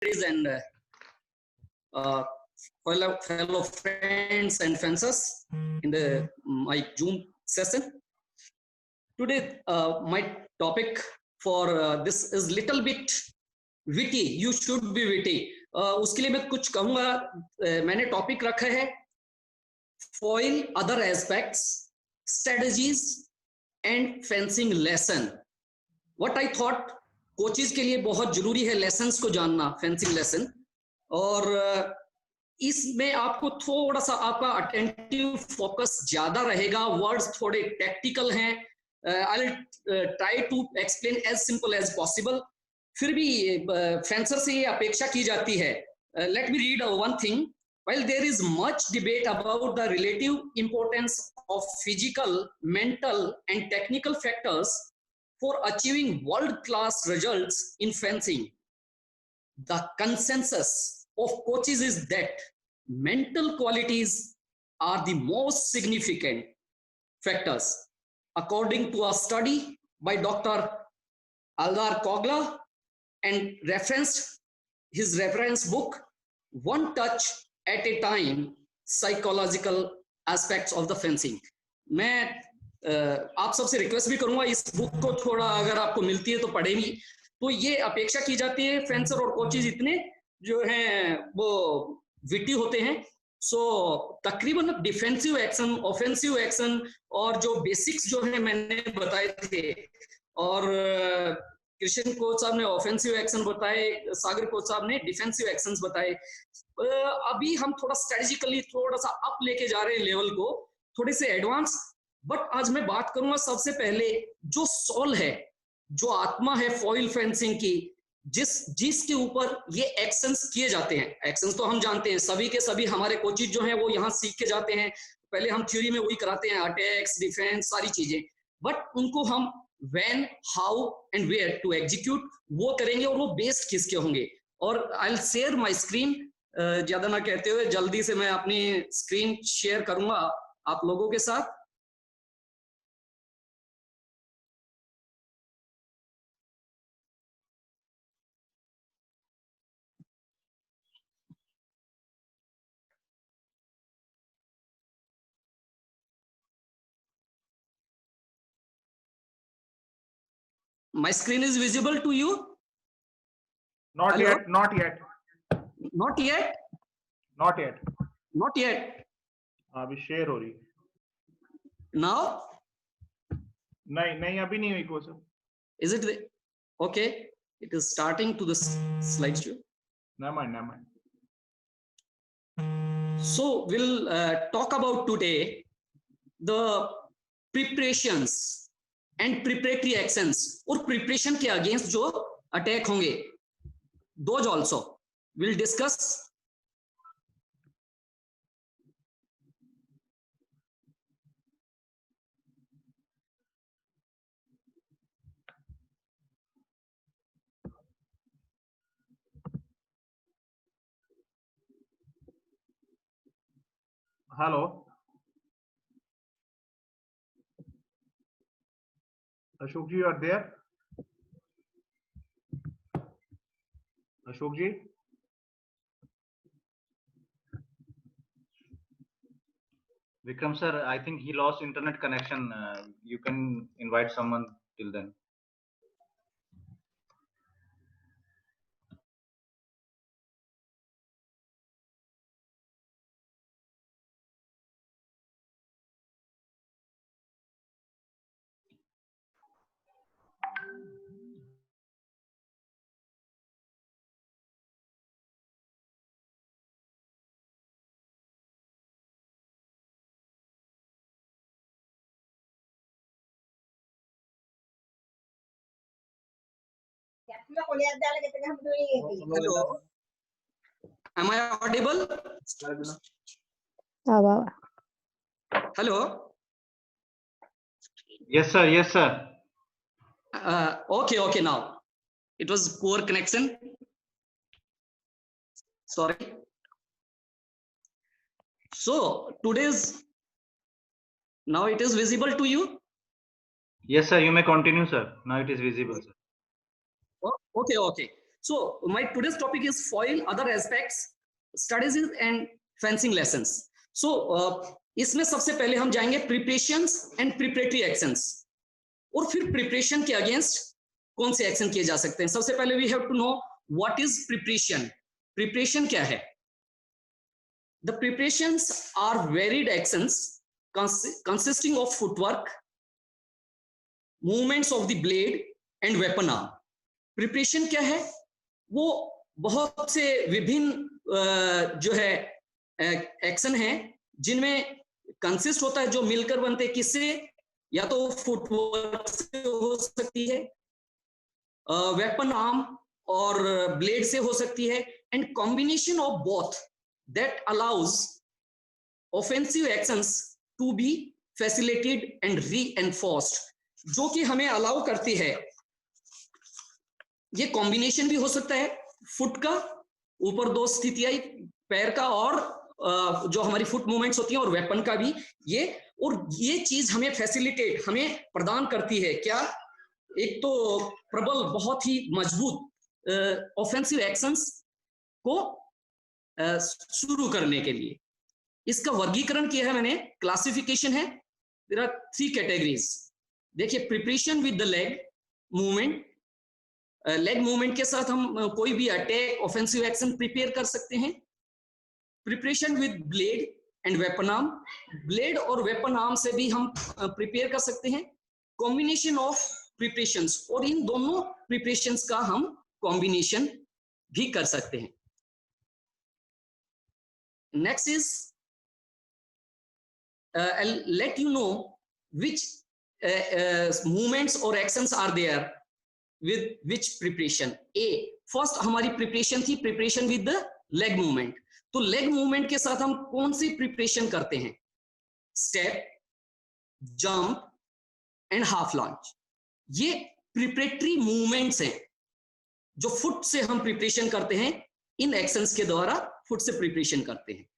and fellow friends and fencers in the my June session. Today, my topic for this is little bit witty. You should be witty. उसके लिए मैं कुछ कहूँगा. मैंने topic रखा है foil other aspects, strategies and fencing lesson. What I thought coaches के लिए बहुत जरूरी है लेसन्स को जानना, फेंसिंग लेसन. और इसमें आपको थोड़ा सा आपका अटेंटिव फोकस ज्यादा रहेगा. वर्ड्स थोड़े टेक्निकल हैं. I will try to explain as simple as possible. फिर भी फेंसर से ये अपेक्षा की जाती है. Let me read one thing. While there is much debate about the relative importance of physical, mental and technical factors for achieving world-class results in fencing, the consensus of coaches is that mental qualities are the most significant factors. According to a study by Dr. Aldar Kogla and referenced his reference book, One Touch at a Time, Psychological Aspects of the Fencing. मैं आप सबसे request भी करूंगा इस book को थोड़ा अगर आपको मिलती है तो पढ़ेंगी. तो ये अपेक्षा की जाती है फेंसर और कोचेज इतने जो हैं वो विटी होते हैं. सो तकरीबन डिफेंसिव एक्शन, ऑफेंसिव एक्शन और जो बेसिक्स जो है मैंने बताए थे, और कृष्ण कोच साहब ने ऑफेंसिव एक्शन बताए, सागर कोच साहब ने डिफेंसिव एक्शंस बताए. अभी हम थोड़ा स्ट्रेटेजिकली थोड़ा सा अप लेके जा रहे हैं लेवल को, थोड़े से एडवांस. बट आज मैं बात करूंगा सबसे पहले जो सोल है, जो आत्मा है फॉइल फेंसिंग की, जिसके ऊपर ये एक्शंस किए जाते हैं. एक्शंस तो हम जानते हैं, सभी के सभी हमारे कोचेज जो हैं वो यहाँ सीख के जाते हैं. पहले हम थ्योरी में वही कराते हैं, अटैक्स, डिफेंस, सारी चीजें. बट उनको हम when, how and where to execute वो करेंगे, और वो बेस्ड किसके होंगे. और I will share my screen. ज्यादा ना कहते हुए जल्दी से मैं अपनी स्क्रीन शेयर करूंगा आप लोगों के साथ. My screen is visible to you? Not Hello? yet. Not yet. Not yet? Not yet. Not yet. अभी शेयर हो रही. Now? नहीं अभी नहीं हुई coach. Is it okay? It is starting to the slideshow. Never mind. So we'll talk about today the preparations and preparatory actions, और preparation के against जो attack होंगे, those also we'll discuss. Hello. Ashok ji, you are there? Ashok ji? Vikram sir, I think he lost internet connection. You can invite someone till then. Hello. Am I audible? Hello. Yes sir. Yes sir. Okay. Now it was poor connection. Sorry. So today's, now it is visible to you? Yes sir. You may continue sir. Now it is visible sir. Okay. So my today's topic is foil, other aspects, strategies and fencing lessons. So इसमें सबसे पहले हम जाएंगे preparations and preparatory actions, और फिर preparation के against कौन से एक्शन किए जा सकते हैं. सबसे पहले we have to know what is preparation. Preparation क्या है? The preparations are varied actions consisting of footwork, movements of the blade and weapon arm. Preparation क्या है? वो बहुत से विभिन्न जो है एक्शन है जिनमें कंसिस्ट होता है, जो मिलकर बनते हैं. किससे? या तो फुटवर्क से हो सकती है, वेपन आर्म और ब्लेड से हो सकती है, and combination of both that allows offensive actions to be facilitated and reinforced, जो कि हमें अलाउ करती है. ये कॉम्बिनेशन भी हो सकता है फुट का, ऊपर दो स्थितियां, पैर का और जो हमारी फुट मूवमेंट्स होती हैं, और वेपन का भी. ये चीज हमें फैसिलिटेट, हमें प्रदान करती है क्या? एक तो प्रबल, बहुत ही मजबूत ऑफेंसिव एक्शंस को शुरू करने के लिए. इसका वर्गीकरण किया है मैंने, क्लासिफिकेशन है. There are 3 categories. देखिए, preparation with the leg movement. Leg movement के साथ हम कोई भी अटैक, ऑफेंसिव एक्शन प्रिपेयर कर सकते हैं. Preparation with blade and weapon arm. Blade और वेपन आर्म से भी हम प्रिपेयर कर सकते हैं. कॉम्बिनेशन ऑफ प्रिपरेशंस, और इन दोनों प्रिपरेशंस का हम कॉम्बिनेशन भी कर सकते हैं. Next is I'll let you know which movements or actions are there with which preparation. A, first हमारी प्रिपरेशन थी preparation with the leg movement. तो लेग मूवमेंट के साथ हम कौन सी प्रिपरेशन करते हैं? Step, jump and half launch. ये प्रिपरेटरी मूवमेंट्स हैं जो फुट से हम प्रिपरेशन करते हैं. इन एक्शंस के द्वारा फुट से प्रिपरेशन करते हैं.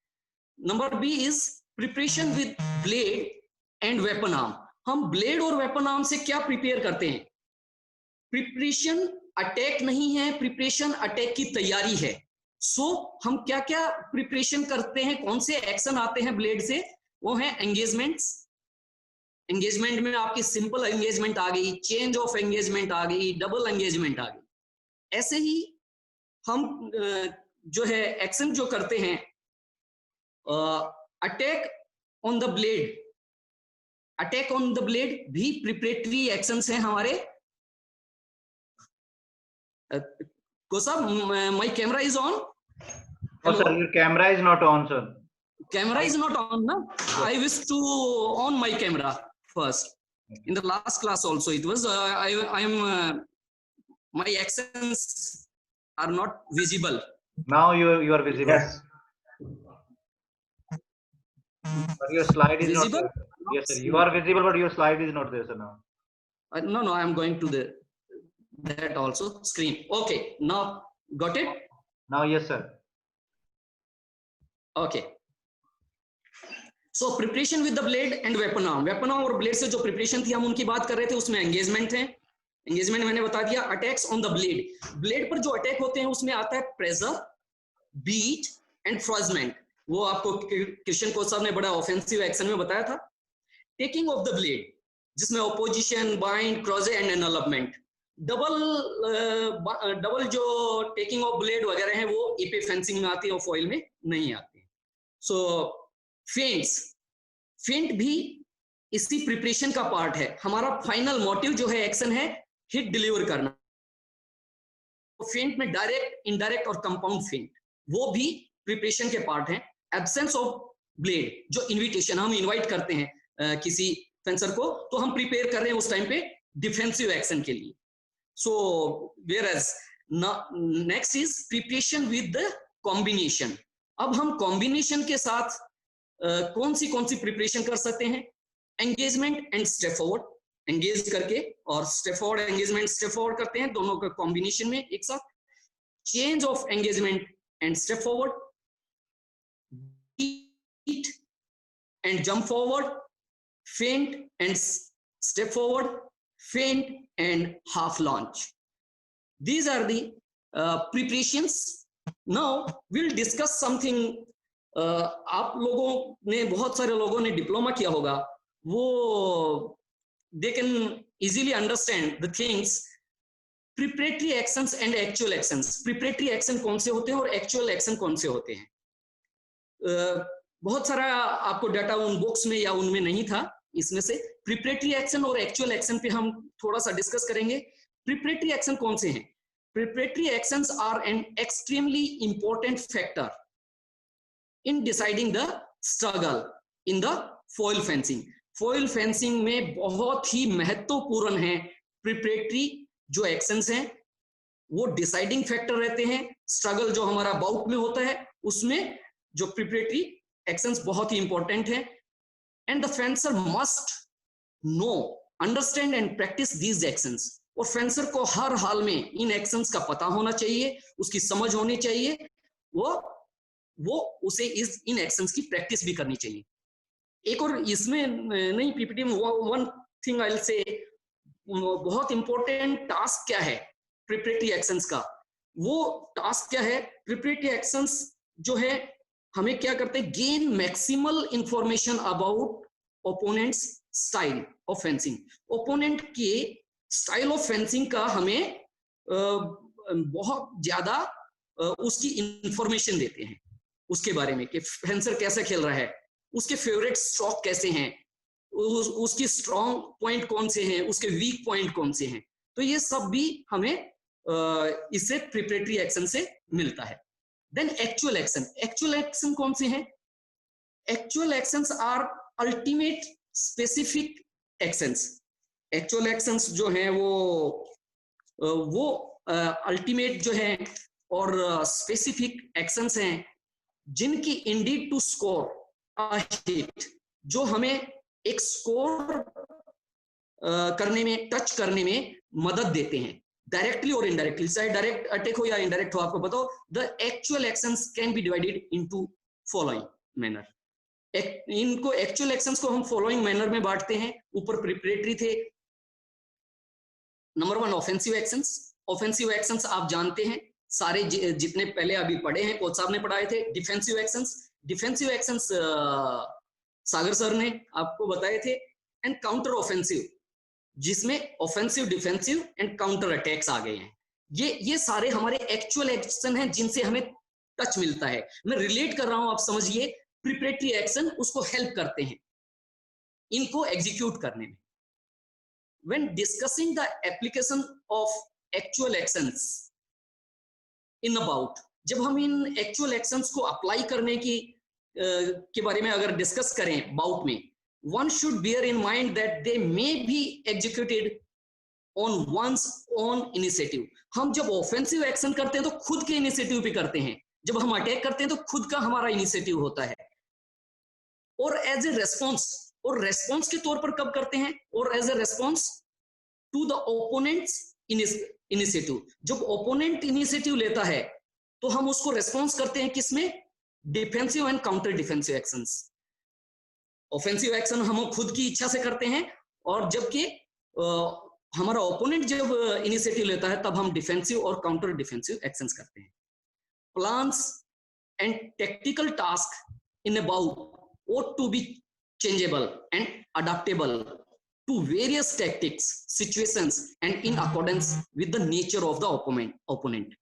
Number B is preparation with blade and weapon arm. हम ब्लेड और वेपन आर्म से क्या प्रिपेयर करते हैं? प्रिपरेशन अटैक नहीं है, प्रिपरेशन अटैक की तैयारी है. सो हम क्या क्या प्रिपरेशन करते हैं, कौन से एक्शन आते हैं ब्लेड से? वो है एंगेजमेंट्स. एंगेजमेंट में आपकी सिंपल एंगेजमेंट आ गई, चेंज ऑफ एंगेजमेंट आ गई, डबल एंगेजमेंट आ गई. ऐसे ही हम जो है एक्शन जो करते हैं, attack on the blade. Attack on the blade भी प्रिपरेटरी एक्शंस हैं हमारे. my camera is on. No, sir, your camera is not on, sir. Camera is not on, na? I wish to on my camera first. In the last class also it was. I am my actions are not visible. Now you are visible. Yes. But your slide is Visible? not there. Yes, sir. You are visible, but your slide is not there, sir. Now. No, I am going to that also screen. Okay, now got it? Now, yes, sir. Okay. So preparation with the blade and weapon arm. Weapon arm और blade से जो preparation थी हम उनकी बात कर रहे थे, उसमें engagement है. Engagement मैंने बता दिया. Attacks on the blade. Blade पर जो attack होते हैं उसमें आता है pressure, beat and frostment. वो आपको कृष्ण कोच साहब ने बड़ा ऑफेंसिव एक्शन में बताया था. टेकिंग ऑफ द ब्लेड, जिसमें ऑपोजिशन, बाइंड, क्रॉजे एंड एनवेलपमेंट. डबल जो टेकिंग ऑफ ब्लेड वगैरह हैं वो एपी फेंसिंग में आती है और फॉइल में नहीं आती है. सो फेंट भी इसी प्रिपरेशन का पार्ट है. हमारा फाइनल मोटिव जो है एक्शन है हिट डिलीवर करना. फेंट में डायरेक्ट, इनडायरेक्ट और कंपाउंड फेंट, वो भी प्रिपरेशन के पार्ट हैं. एब्सेंस ऑफ ब्लेड, जो इन्विटेशन, हम इनवाइट करते हैं किसी फेंसर को, तो हम प्रिपेयर कर रहे हैं उस टाइम पे डिफेंसिव एक्शन के लिए. सो whereas next is preparation with the combination. अब हम कॉम्बिनेशन के साथ कौन सी प्रिपरेशन कर सकते हैं? Engagement and step forward. Engage करके और step forward, engagement step forward करते हैं, दोनों का कॉम्बिनेशन में एक साथ. Change of engagement and step forward, beat and jump forward, feint and step forward, feint and half launch. These are the preparations. Now we'll discuss something. आप लोगों ने, बहुत सारे लोगों ने डिप्लोमा किया होगा, वो they can easily understand the things. Preparatory actions and actual actions. Preparatory action कौन से होते हैं और actual action कौन से होते हैं? बहुत सारा आपको डाटा उन बुक्स में या उनमें नहीं था. इसमें से प्रिपरेटरी एक्शन और एक्चुअल एक्शन पे हम थोड़ा सा डिस्कस करेंगे. प्रिपरेटरी एक्शन कौन से हैं? Preparatory actions are an extremely important factor in deciding the struggle in the foil fencing. Foil fencing में बहुत ही महत्वपूर्ण है प्रिपरेटरी जो एक्शंस हैं, वो डिसाइडिंग फैक्टर रहते हैं. स्ट्रगल जो हमारा बाउट में होता है उसमें जो प्रिपरेटरी एक्शंस बहुत ही इंपॉर्टेंट है. And the fencer must know, understand and practice these actions. और फेंसर को हर हाल में इन एक्शंस का पता होना चाहिए, उसकी समझ होनी चाहिए, वो उसे इन एक्शंस की प्रैक्टिस भी करनी चाहिए. एक और इसमें नहीं, पीपीटी में one thing I will say, बहुत इंपॉर्टेंट टास्क क्या है प्रिपरेटरी एक्शंस का? वो टास्क क्या है? प्रिपरेटरी एक्शंस जो है हमें क्या करते हैं? Gain maximal information about opponents style of fencing. Opponent के स्टाइल ऑफ फेंसिंग का हमें बहुत ज्यादा उसकी इंफॉर्मेशन देते हैं, उसके बारे में कि फेंसर कैसे खेल रहा है, उसके फेवरेट स्ट्रोक कैसे हैं, उसकी स्ट्रॉन्ग पॉइंट कौन से हैं, उसके वीक पॉइंट कौन से हैं. तो ये सब भी हमें इससे प्रिपरेटरी एक्शन से मिलता है. Then actual action. Actual action कौन से हैं? Actual actions are ultimate specific actions. Actual actions जो हैं वो अल्टीमेट जो है और स्पेसिफिक एक्शंस हैं जिनकी indeed to score a hit, जो हमें एक स्कोर करने में, टच करने में मदद देते हैं, डायरेक्टली और इनडायरेक्टली. चाहे डायरेक्ट अटैक हो या इनडायरेक्ट हो, आपको बताओ. The actual actions can be divided into following manner. इनको एक्चुअल एक्शंस को हम फॉलोइंग मैनर में बांटते हैं. ऊपर प्रिपरेटरी थे. Number 1 offensive actions. Offensive actions आप जानते हैं सारे, जितने पहले अभी पढ़े हैं, कोच साहब ने पढ़ाए थे. Defensive actions. Defensive actions Sagar sir ने आपको बताए थे. एंड काउंटर ऑफेंसिव, जिसमें offensive, defensive and counter attacks आ गए हैं. ये सारे हमारे एक्चुअल एक्शन हैं जिनसे हमें टच मिलता है. मैं रिलेट कर रहा हूं, आप समझिए. प्रिपरेटरी एक्शन उसको हेल्प करते हैं इनको एग्जीक्यूट करने में. When discussing the application of actual actions in a bout, जब हम इन एक्चुअल एक्शंस को अप्लाई करने की के बारे में अगर डिस्कस करें बाउट में, one should bear in mind that they may be executed on one's own initiative. हम जब ऑफेंसिव एक्शन करते हैं तो खुद के इनिशिएटिव पे करते हैं. जब हम अटैक करते हैं तो खुद का हमारा इनिशिएटिव होता है. और एज ए रेस्पॉन्स, और रेस्पॉन्स के तौर पर कब करते हैं? और as a response to the opponent's initiative. जब ओपोनेंट इनिशिएटिव लेता है तो हम उसको रेस्पॉन्स करते हैं किसमें? Defensive and counter defensive actions. Offensive action हम खुद की इच्छा से करते हैं, और जबकि हमारा ओपोनेंट जब इनिशिएटिव लेता है तब हम डिफेंसिव और काउंटर डिफेंसिव एक्शंस करते हैं. Plans and tactical task in a bout ought to be changeable and adaptable to various tactics, situations and in accordance with the nature of the opponent.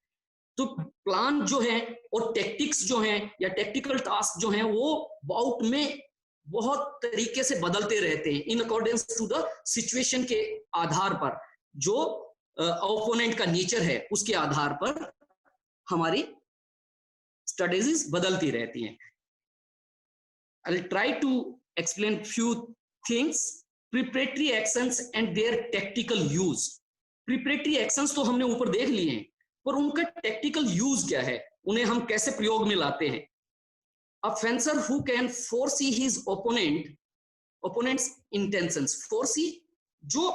तो plan जो है और tactics जो हैं या tactical task जो हैं वो बाउट में बहुत तरीके से बदलते रहते हैं, in accordance to the situation के आधार पर. जो ओपोनेंट का नेचर है उसके आधार पर हमारी स्ट्रेटेजीज बदलती रहती हैं. I'll try to explain few things. Preparatory actions and their tactical use. Preparatory actions तो हमने ऊपर देख लिए हैं, पर उनका tactical use क्या है, उन्हें हम कैसे प्रयोग में लाते हैं. A fencer who can foresee his opponent's intentions. Foresee जो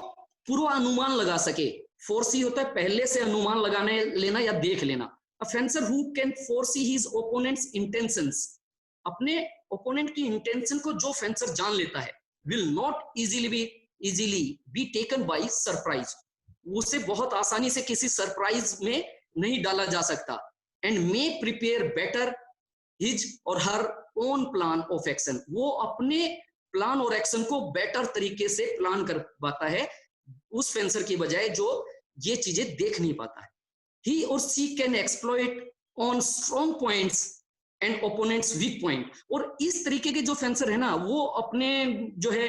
पूर्वानुमान लगा सके. Foresee होता है पहले से अनुमान लगाने लेना या देख लेना. A fencer who can foresee his opponent's intentions. अपने ओपोनेंट की इंटेंशन को जो फेंसर जान लेता है, will not easily be taken by surprise. उसे बहुत आसानी से किसी सरप्राइज में नहीं डाला जा सकता, and may prepare better his or her own plan of action. वो अपने प्लान और एक्शन को बेटर तरीके से प्लान कर पाता है उस फेंसर की बजाय जो ये चीजें देख नहीं पाता है। He or she can exploit on strong points and opponent's weak point. और इस तरीके के जो फेंसर है ना, वो अपने जो है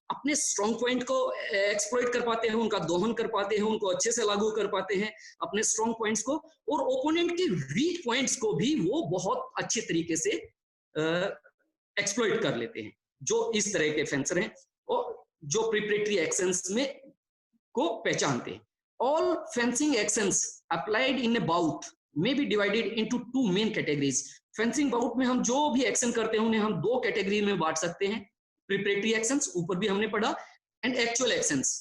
अपने स्ट्रॉन्ग पॉइंट को एक्सप्लॉइट कर पाते हैं, उनका दोहन कर पाते हैं, उनको अच्छे से लागू कर पाते हैं अपने स्ट्रॉन्ग पॉइंट्स को, और ओपोनेंट के वीक पॉइंट्स को भी वो बहुत अच्छे तरीके से एक्सप्लॉइट कर लेते हैं, जो इस तरह के फेंसर हैं और जो प्रिपरेटरी एक्शंस में को पहचानते हैं। All fencing actions applied in a bout may be divided into two main categories। Fencing bout में हम जो भी एक्शन करते हैं उन्हें हम दो कैटेगरी में बांट सकते हैं, प्रिपरेटरी एक्शंस ऊपर भी हमने पढ़ा, एंड एक्चुअल एक्शंस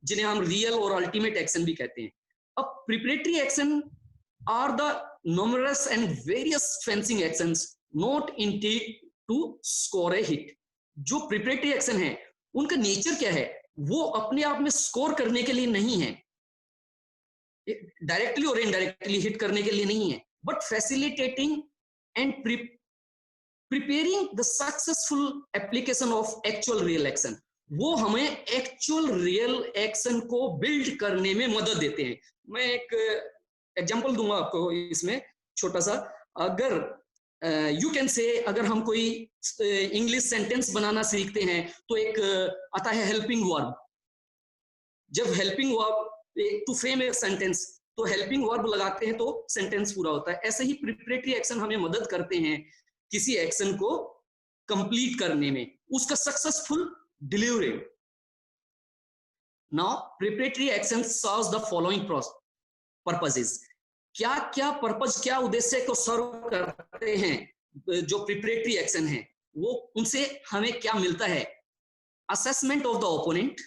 जिन्हें हम रियल और अल्टीमेट एक्शन भी कहते हैं। अब preparatory action are the numerous and various fencing actions not intended to score a hit। जो प्रिपरेटरी एक्शन है उनका नेचर क्या है, वो अपने आप में स्कोर करने के लिए नहीं है, डायरेक्टली और इनडायरेक्टली हिट करने के लिए नहीं है, but facilitating and preparing the successful application of actual real action. वो हमें एक्चुअल रियल एक्शन को बिल्ड करने में मदद देते हैं। मैं एक एग्जांपल दूंगा आपको इसमें छोटा सा। अगर यू कैन से, अगर हम कोई इंग्लिश सेंटेंस बनाना सीखते हैं तो एक आता है हेल्पिंग वर्ब। जब helping verb to frame a sentence, तो हेल्पिंग वर्ब लगाते हैं तो सेंटेंस पूरा होता है। ऐसे ही प्रिपरेटरी एक्शन हमें मदद करते हैं किसी एक्शन को कंप्लीट करने में, उसका successful delivery. Now preparatory action serves the following purposes. क्या क्या पर्पस, क्या उद्देश्य को सर्व करते हैं जो प्रिपरेटरी एक्शन है, वो उनसे हमें क्या मिलता है? Assessment of the opponent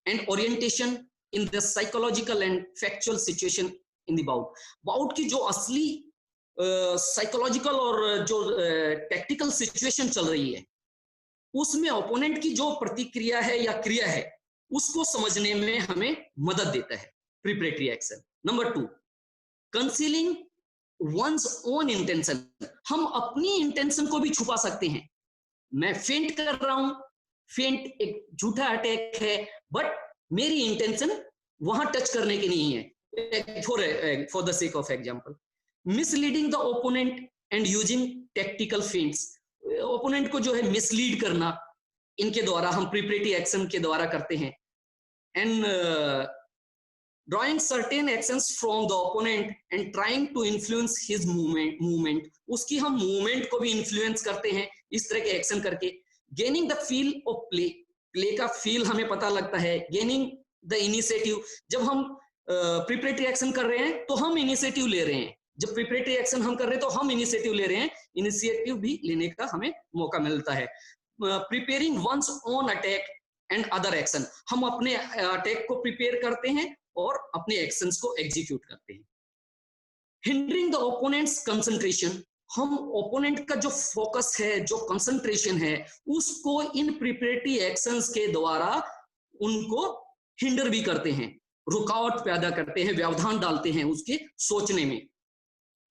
and orientation in the psychological and factual situation in the bout. Bout की जो असली साइकोलॉजिकल और जो टैक्टिकल सिचुएशन चल रही है उसमें ओपोनेंट की जो प्रतिक्रिया है या क्रिया है उसको समझने में हमें मदद देता है preparatory action. Number 2, concealing one's own intention. हम अपनी इंटेंशन को भी छुपा सकते हैं। मैं फेंट कर रहा हूं, फेंट एक झूठा अटैक है, बट मेरी इंटेंशन वहां टच करने की नहीं है। For the sake of example, misleading the opponent and using tactical फेंट्स। Opponent को जो है मिसलीड करना, इनके द्वारा हम प्रिपरेटरी एक्शन के द्वारा करते हैं। And drawing certain actions from the opponent and trying to influence his movement. उसकी हम मूवमेंट को भी इन्फ्लुएंस करते हैं इस तरह के एक्शन करके। Gaining the feel of play का फील हमें पता लगता है। गेनिंग द इनिशिएटिव, जब हम प्रिपरेटरी एक्शन कर रहे हैं तो हम इनिशिएटिव ले रहे हैं। जब प्रिपरेटरी एक्शन हम कर रहे हैं तो हम इनिशिएटिव ले रहे हैं, इनिशिएटिव भी लेने का हमें मौका मिलता है। Preparing one's own attack and other action, हम अपने अटैक को प्रिपेयर करते हैं और अपने एक्शंस को एग्जीक्यूट करते हैं। हिंडरिंग द ओपोनेंट्स कंसंट्रेशन, हम ओपोनेंट का जो फोकस है, जो कंसंट्रेशन है, उसको इन प्रिपरेटरी एक्शंस के द्वारा उनको हिंडर भी करते हैं, रुकावट पैदा करते हैं, व्यवधान डालते हैं उसके सोचने में।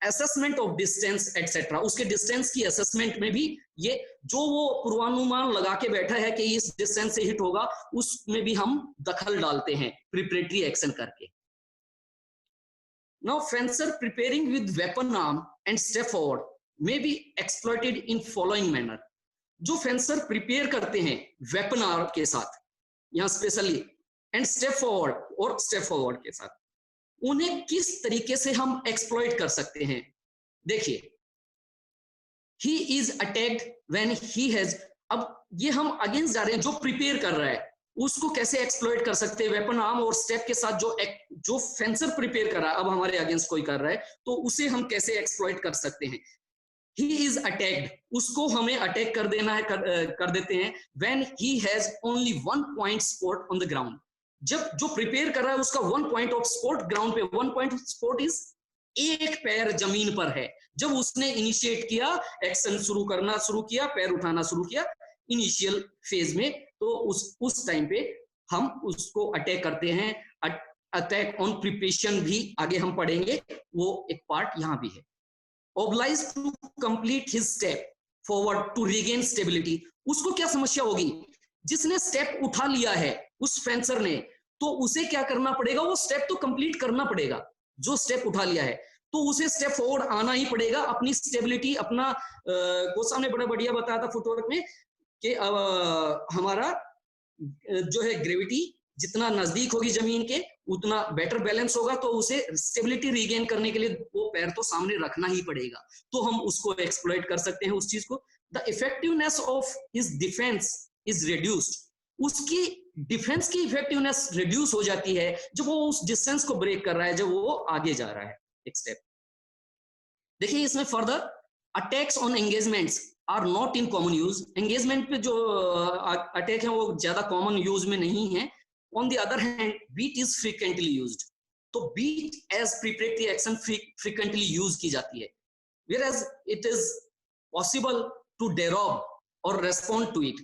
असेसमेंट ऑफ डिस्टेंस एटसेट्रा, उसके डिस्टेंस की असेसमेंट में भी ये जो वो पूर्वानुमान लगा के बैठा है कि इस डिस्टेंस से हिट होगा, उसमें भी हम दखल डालते हैं प्रिपरेटरी एक्शन करके। Now fencer preparing with weapon arm and step forward may be exploited in following manner। जो फेंसर प्रिपेयर करते हैं वेपन आर्म के साथ, यहाँ स्पेशली एंड स्टेप फॉरवर्ड और स्टेप फॉरवर्ड के साथ, उन्हें किस तरीके से हम एक्सप्लॉइट कर सकते हैं? देखिए, he is attacked when he has, अब ये हम अगेंस्ट जा रहे हैं, जो प्रिपेयर कर रहा है उसको कैसे एक्सप्लॉइट कर सकते हैं? वेपन आर्म और स्टेप के साथ जो फेंसर प्रिपेयर कर रहा है, अब हमारे अगेंस्ट कोई कर रहा है तो उसे हम कैसे एक्सप्लॉइट कर सकते हैं? he is attacked, उसको हमें अटैक कर देना है, कर देते हैं when he has only one point spot on the ground। जब जो प्रिपेयर कर रहा है उसका one point of spot ground पे, वन पॉइंट स्पॉट इज एक पैर जमीन पर है। जब उसने इनिशिएट किया, एक्शन शुरू करना शुरू किया, पैर उठाना शुरू किया इनिशियल फेज में, तो उस टाइम पे हम उसको अटैक करते हैं। अटैक ऑन प्रिपरेशन भी आगे हम पढ़ेंगे, वो एक पार्ट यहाँ भी है। obliged to complete his step forward to regain stability, उसको क्या समस्या होगी, जिसने स्टेप उठा लिया है उस फेंसर ने, तो उसे क्या करना पड़ेगा, वो स्टेप तो कंप्लीट करना पड़ेगा, जो स्टेप उठा लिया है तो उसे स्टेप फॉरवर्ड आना ही पड़ेगा, अपनी स्टेबिलिटी, अपना गोस्वामी ने बड़ा बढ़िया बताया था फुटवर्क में कि हमारा जो है ग्रेविटी जितना नजदीक होगी जमीन के उतना बेटर बैलेंस होगा, तो उसे स्टेबिलिटी रीगेन करने के लिए वो पैर तो सामने रखना ही पड़ेगा, तो हम उसको एक्सप्लॉइट कर सकते हैं उस चीज को। The effectiveness of his defence is reduced, उसकी डिफेंस की इफेक्टिवनेस रिड्यूस हो जाती है जब वो उस डिस्टेंस को ब्रेक कर रहा है, जब वो आगे जा रहा है एक स्टेप। देखिए इसमें further, attacks on engagements are not in common use, engagement पे जो अटैक है वो ज्यादा कॉमन यूज में नहीं है। On the other hand, beat is frequently used, तो beat as preparatory action frequently use की जाती है, whereas it is possible to derobe or respond to it।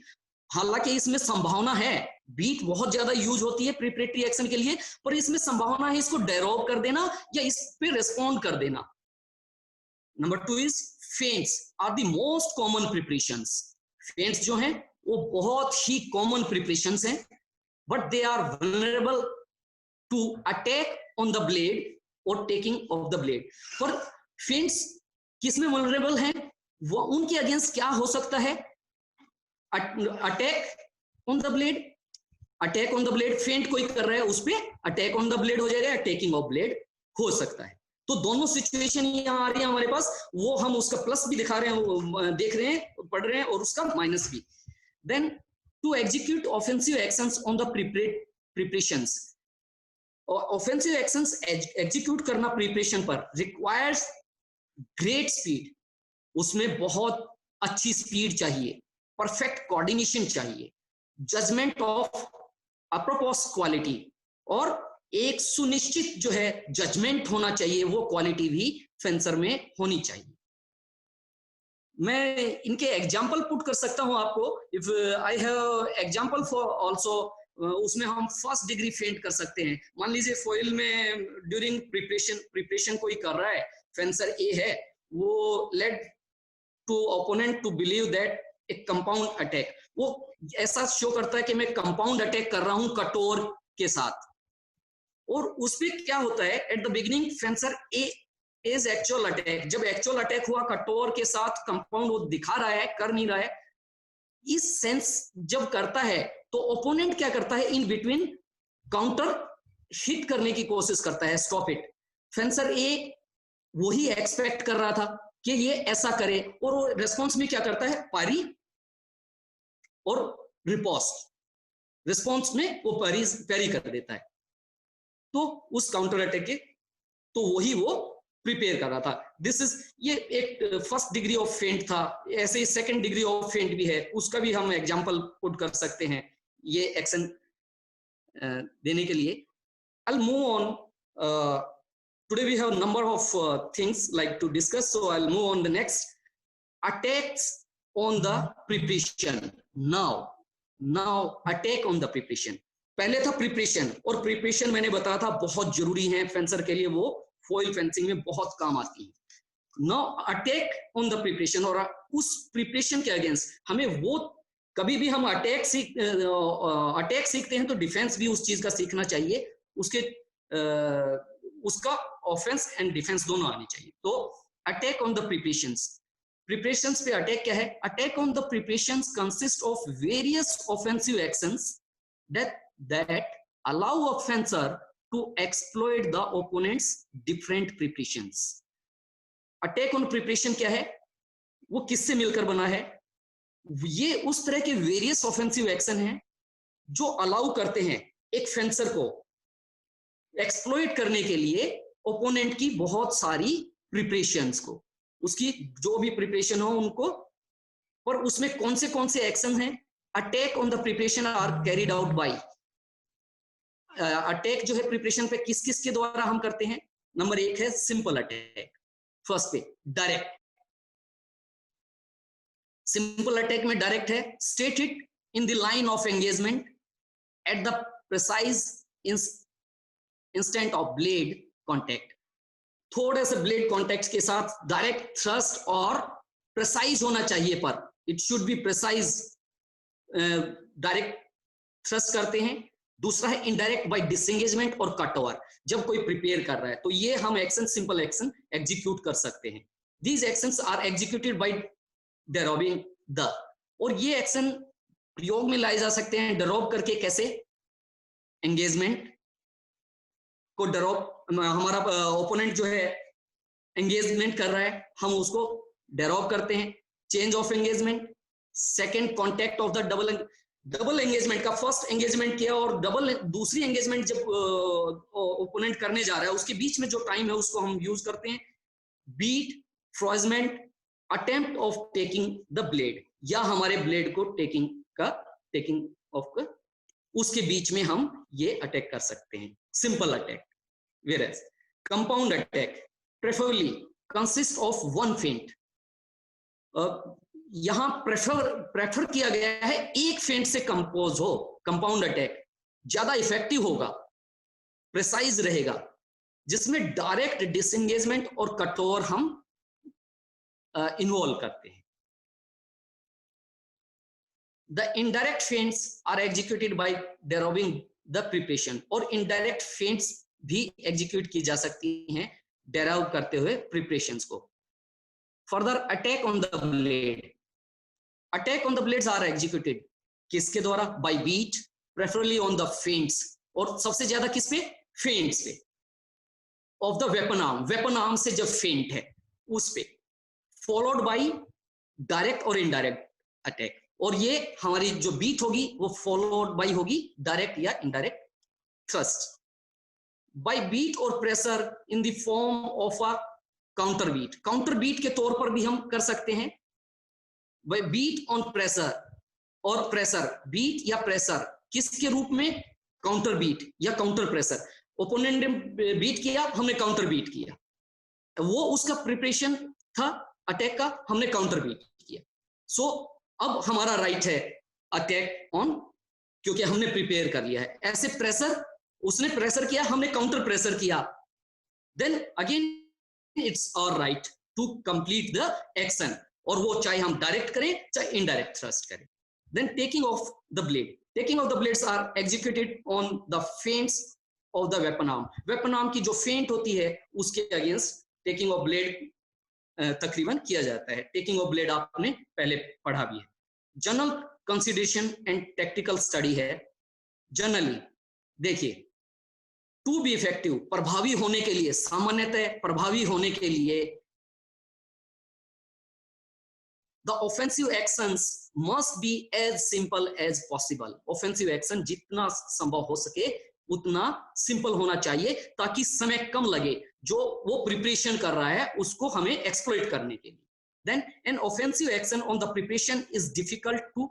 हालांकि इसमें संभावना है, बीट बहुत ज्यादा यूज होती है प्रिपरेटरी एक्शन के लिए, पर इसमें संभावना है इसको डेरोब कर देना या इस पे रेस्पॉन्ड कर देना। Number 2 is feints are the most common preparations, feints जो हैं वो बहुत ही कॉमन प्रिपरेशंस हैं, but they are vulnerable to attack on the blade or taking of the blade। पर फेंट्स किसमें vulnerable हैं, वो उनके अगेंस्ट क्या हो सकता है, attack on the blade, attack on the blade, फेंट कोई कर रहा है उस पे अटैक ऑन द ब्लेड हो जाएगा, टेकिंग ऑफ ब्लेड हो सकता है। तो दोनों सिचुएशन यहाँ आ रही है हमारे पास, वो हम उसका प्लस भी दिखा रहे हैं, देख रहे हैं, पढ़ रहे हैं, और उसका माइनस भी। Then to execute offensive actions on the preparations, offensive actions execute करना preparation पर requires great speed, उसमें बहुत अच्छी speed चाहिए, perfect coordination चाहिए, judgment of apropos quality, और एक सुनिश्चित जो है जजमेंट होना चाहिए, वो क्वालिटी भी फेंसर में होनी चाहिए। मैं इनके एग्जाम्पल पुट कर सकता हूं आपको, if I have example for also, उसमें हम फर्स्ट डिग्री फेंट कर सकते हैं। मान लीजिए फॉइल में ड्यूरिंग प्रिपरेशन कोई कर रहा है, फेंसर ए है, वो led to opponent to believe that a compound attack, वो ऐसा शो करता है कि मैं कंपाउंड अटैक कर रहा हूं कटोर के साथ, और उसमें क्या होता है, at the beginning fencer A is actual attack, जब एक्चुअल अटैक हुआ कटोर के साथ, कंपाउंड वो दिखा रहा है, कर नहीं रहा है, इस सेंस जब करता है तो ओपोनेंट क्या करता है, इन बिटवीन काउंटर हिट करने की कोशिश करता है, स्टॉप इट। फेंसर ए वही एक्सपेक्ट कर रहा था कि ये ऐसा करे, और वो रेस्पॉन्स में क्या करता है, पारी और रिपोस्ट, रिस्पॉन्स में वो पैरी कर देता है, तो उस काउंटर अटैक के, तो वही वो प्रिपेयर कर रहा था। दिस इज, ये एक फर्स्ट डिग्री ऑफ फेंट था, ऐसे ही सेकंड डिग्री ऑफ फेंट भी है, उसका भी हम एग्जांपल पुट कर सकते हैं ये एक्शन देने के लिए। I'll move on. Today we have a number of things like to discuss, so I'll move on the next. Attacks on the preparation. Now attack on the preparation. पहले था preparation, और प्रिपरेशन मैंने बताया था बहुत जरूरी है फेंसर के लिए, वो फॉइल फेंसिंग में बहुत काम आती है। Now attack on the preparation, और उस प्रिपरेशन के अगेंस्ट हमें वो, कभी भी हम अटैक सीखते हैं तो डिफेंस भी उस चीज का सीखना चाहिए, उसका ऑफेंस एंड डिफेंस दोनों आनी चाहिए। तो अटैक ऑन द प्रिपरेशंस पे अटैक क्या है, attack on the preparations consist of various offensive actions that allow a fencer to exploit the opponent's different preparations। Attack on preparation क्या है, वो किससे मिलकर बना है, ये उस तरह के वेरियस ऑफेंसिव एक्शन हैं जो अलाउ करते हैं एक फेंसर को एक्सप्लॉइट करने के लिए ओपोनेंट की बहुत सारी प्रिपरेशंस को, उसकी जो भी प्रिपरेशन हो उनको, और उसमें कौन से एक्शन हैं, attack on the preparation are carried out by, attack जो है प्रिपरेशन पे किस किस के द्वारा हम करते हैं। नंबर 1 है सिंपल अटैक, फर्स्ट पे डायरेक्ट, सिंपल अटैक में डायरेक्ट है, state it in the line of engagement at the precise instant of blade contact. थोड़े से ब्लेड कॉन्टेक्ट के साथ डायरेक्ट थ्रस्ट और प्रिसाइज होना चाहिए, पर it should be precise, direct thrust करते हैं। दूसरा है इनडायरेक्ट बाय डिसएंगेजमेंट और कट ओवर, जब कोई प्रिपेयर कर रहा है तो ये हम एक्शन, सिंपल एक्शन एग्जीक्यूट कर सकते हैं। These actions are executed by derobing the, और ये एक्शन प्रयोग में लाए जा सकते हैं डेरोब करके। कैसे? एंगेजमेंट को डेरोब, हमारा ओपोनेंट जो है एंगेजमेंट कर रहा है, हम उसको डेरोब करते हैं। Change of engagement, second contact of the double engagement का फर्स्ट एंगेजमेंट किया और डबल दूसरी एंगेजमेंट जब ओपोनेंट करने जा रहा है, उसके बीच में जो टाइम है उसको हम यूज करते हैं। Beat, froissement, attempt of taking the blade, या हमारे ब्लेड को टेकिंग ऑफ उसके बीच में हम ये अटैक कर सकते हैं, simple attack. Whereas compound attack preferably consists of one feint. यहां प्रेफर किया गया है एक फेंट से कंपोज हो। कंपाउंड अटैक ज्यादा इफेक्टिव होगा, प्रिसाइज रहेगा, जिसमें डायरेक्ट डिसएंगेजमेंट और कटओवर हम इन्वॉल्व करते हैं। The indirect feints are executed by derobing the preparation, और इनडायरेक्ट फेंट्स भी एग्जीक्यूट की जा सकती हैं डेराइव करते हुए प्रिपरेशंस को। Further attack on the blade, attack on the blades are executed किसके द्वारा? By beat, preferably on the feints, और सबसे ज्यादा किस पे? फेंट्स पे। Of the weapon arm, weapon arm से जब फेंट है उस पे, फॉलोड बाय डायरेक्ट और इनडायरेक्ट अटैक, और ये हमारी जो बीट होगी वो फॉलोड बाय होगी डायरेक्ट या इनडायरेक्ट थ्रस्ट। by beat और pressure in the form of a counter beat, counter beat के तौर पर भी हम कर सकते हैं। by beat on pressure, और प्रेशर, बीट या प्रेशर किसके रूप में? काउंटर बीट या काउंटर प्रेशर। ओपोनेंट ने बीट किया, हमने काउंटर बीट किया, वो उसका प्रिपरेशन था अटैक का, हमने काउंटर बीट किया। सो अब हमारा राइट है अटैक ऑन, क्योंकि हमने प्रिपेयर कर लिया है। ऐसे प्रेशर, उसने प्रेशर किया, हमने काउंटर प्रेशर किया, then again it's our right to complete the action, और वो चाहे हम डायरेक्ट करें चाहे इनडायरेक्ट थ्रस्ट करें। Then taking off the blade, taking off the blades are executed on the feints of the weapon arm. Weapon arm की जो फेंट होती है उसके अगेंस्ट टेकिंग ऑफ ब्लेड तकरीबन किया जाता है। टेकिंग ऑफ ब्लेड आपने पहले पढ़ा भी है। General consideration and tactical study है। जनरली देखिए, टू बी इफेक्टिव, प्रभावी होने के लिए, सामान्यतः प्रभावी होने के लिए, the offensive actions must be as simple as possible. Offensive action जितना संभव हो सके उतना सिंपल होना चाहिए, ताकि समय कम लगे जो वो प्रिपरेशन कर रहा है उसको हमें एक्सप्लॉइट करने के लिए। Then an offensive action on the preparation is difficult to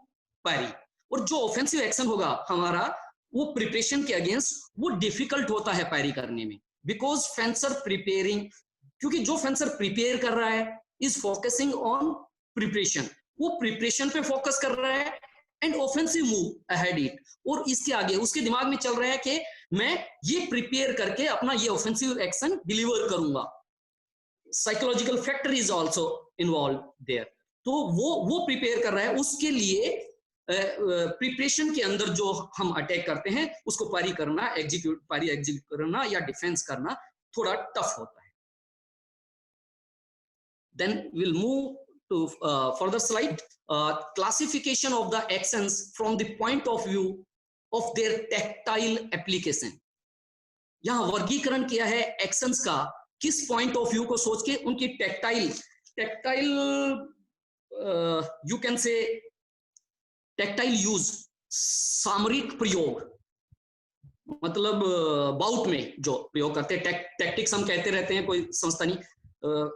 parry, और जो ऑफेंसिव एक्शन होगा हमारा वो प्रिपरेशन के अगेंस्ट वो डिफिकल्ट होता है पैरी करने में, बिकॉज फेंसर प्रिपेयरिंग, क्योंकि जो फेंसर प्रिपेयर कर रहा है इज फोकसिंग ऑन प्रिपरेशन, वो प्रिपरेशन पे फोकस कर रहा है, and offensive move ahead it, और इसके आगे उसके दिमाग में चल रहा है कि मैं ये प्रिपेयर करके अपना ये ऑफेंसिव एक्शन डिलीवर करूंगा। Psychological factor is also involve there, तो वो प्रिपेयर कर रहा है, उसके लिए प्रिपरेशन के अंदर जो हम अटैक करते हैं उसको पारी एग्जीक्यूट करना या डिफेंस करना थोड़ा टफ होता है। Then will move to further slide, classification of the actions from the point of view of their tactile application. यहां वर्गीकरण किया है एक्शंस का किस पॉइंट ऑफ व्यू को सोच के, उनकी टेक्टाइल यू कैन से टेक्टाइल यूज, सामरिक प्रयोग, मतलब बाउट में जो प्रयोग करते हैं, टैक्टिक्स हम कहते रहते हैं, कोई संस्था नहीं,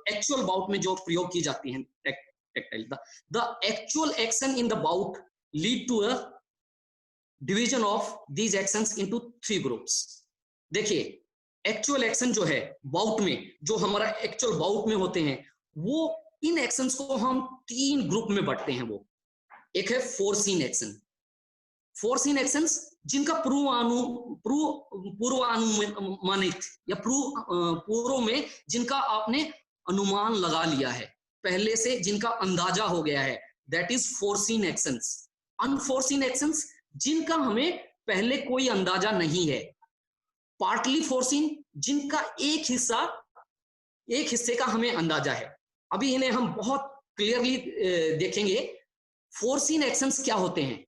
एक्चुअल बाउट में जो प्रयोग की जाती हैं tactile. The actual action in the bout lead to a division of these actions into 3 groups. देखिए, एक्चुअल एक्शन जो है बाउट में, जो हमारा एक्चुअल बाउट में होते हैं, वो इन एक्शंस को हम 3 ग्रुप में बांटते हैं। वो एक है फोरसीन एक्शन, फोर्सिन एक्शंस जिनका पूर्वानुमानित या पूर्व में जिनका आपने अनुमान लगा लिया है, पहले से जिनका अंदाजा हो गया है, that is forcing actions. Unforcing actions जिनका हमें पहले कोई अंदाजा नहीं है। पार्टली फोर्सिन जिनका एक हिस्से का हमें अंदाजा है। अभी इन्हें हम बहुत क्लियरली देखेंगे। फोर्सिन एक्शंस क्या होते हैं?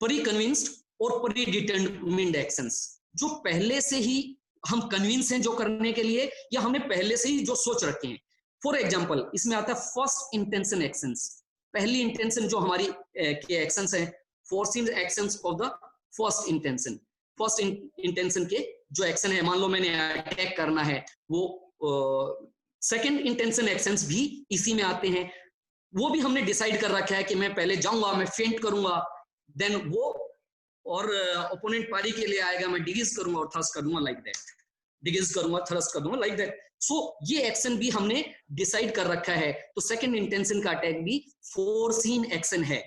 प्री कन्विंस्ड और प्री डिटरमिन्ड एक्शंस, जो पहले से ही हम कन्विंस हैं जो करने के लिए, या हमने पहले से ही जो सोच रखे हैं। फॉर एग्जांपल इसमें आता है फर्स्ट इंटेंशन एक्शंस, पहली इंटेंशन जो हमारी के एक्शंस हैं, forcing actions of the first intention. First intention के जो एक्शन है, मान लो मैंने अटैक करना है, वो सेकंड इंटेंशन एक्शंस भी इसी में आते हैं। वो भी हमने डिसाइड कर रखा है कि मैं पहले जाऊंगा, मैं फेंट करूंगा, देन वो और ओपोनेंट पारी के लिए आएगा, मैं डिगीज करूंगा और थ्रस्ट कर दूंगा, लाइक दैट। डिगीज करूंगा, थ्रस्ट कर दूंगा, लाइक दैट। सो ये एक्शन भी हमने डिसाइड कर रखा है। तो सेकंड इंटेंशन का अटैक भी फोर्सिन एक्शन है।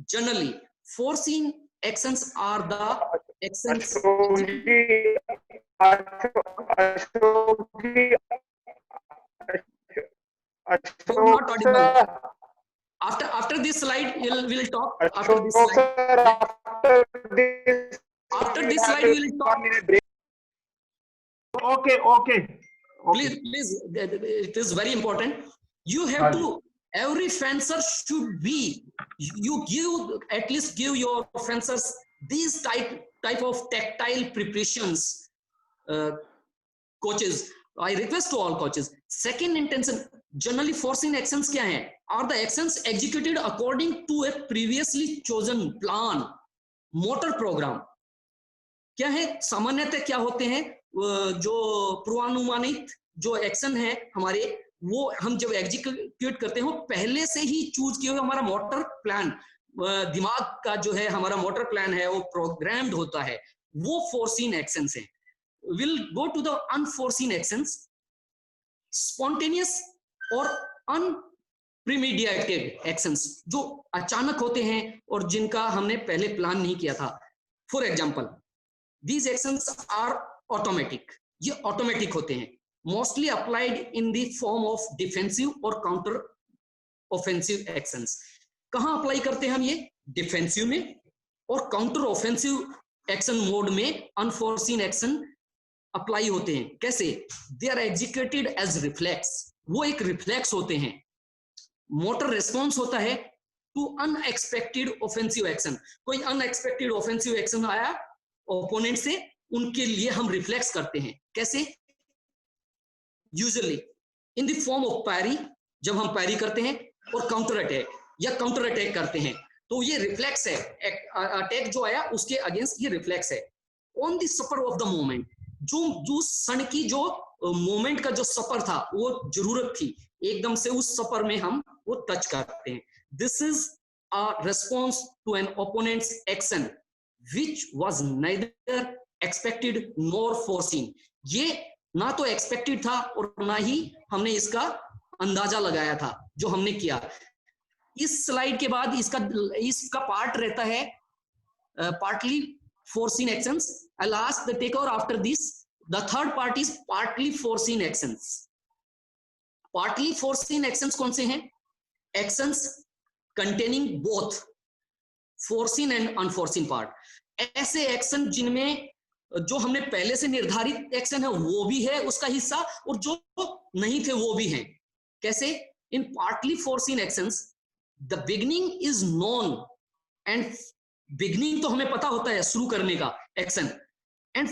Generally forcing actions are the actions not audible. After this slide we'll talk. After this slide we will talk. Okay. Please, it is very important. You have to, every fencer should be, you give, at least give your fencers these type of tactile preparations. Coaches, I request to all coaches. Second intention, generally forcing actions क्या है? Are the actions executed according to a previously chosen plan, motor program? क्या है? सामान्यतः क्या होते हैं? जो पूर्वानुमानित जो एक्शन है हमारे, वो हम जब एग्जीक्यूट करते हैं, वो पहले से ही चूज किए हुए हमारा मोटर प्लान, दिमाग का जो है हमारा मोटर प्लान है, वो प्रोग्राम्ड होता है, वो फोर्सिन एक्शंस है। We'll go to the unforeseen actions, spontaneous और unpremeditated actions, जो अचानक होते हैं और जिनका हमने पहले प्लान नहीं किया था। For example, these actions are automatic, ये ऑटोमेटिक होते हैं, mostly applied in the form of defensive और counter offensive actions। कहाँ अप्लाई करते हैं हम ये? डिफेंसिव में और काउंटर ऑफेंसिव एक्शन मोड में अनफोर्सिन एक्शन अप्लाई होते हैं। कैसे? They are executed as reflex, वो एक रिफ्लेक्स होते हैं। मोटर रिस्पॉन्स होता है टू अनएक्सपेक्टेड ऑफेंसिव एक्शन। कोई अनएक्सपेक्टेड ऑफेंसिव एक्शन आया ओपोनेंट से, उनके लिए हम रिफ्लेक्स करते हैं। कैसे? Usually in the form of parry, जब हम पैरी करते हैं, और काउंटर अटैक या काउंटर अटैक करते हैं, तो ये रिफ्लेक्स है। अटैक जो आया उसके अगेंस्ट ये रिफ्लेक्स है। On the spur of the moment, जो क्षण की जो मोमेंट का जो सपर था, वो जरूरत थी, एकदम से उस सपर में हम वो टच करते हैं। This is a response to an opponent's action which was neither expected nor forcing. ये ना तो एक्सपेक्टेड था और ना ही हमने इसका अंदाजा लगाया था जो हमने किया। इस स्लाइड के बाद इसका पार्ट रहता है partly foreseen actions. I'll ask the takeover after this. The third part is partly foreseen actions. Partly foreseen actions कौन से हैं? Actions containing both foreseen and unforeseen part. ऐसे एक्शन जिनमें जो हमने पहले से निर्धारित एक्शन है वो भी है उसका हिस्सा, और जो नहीं थे वो भी हैं। कैसे? In partly foreseen actions, the beginning is known and beginning तो हमें पता होता है शुरू करने का action, and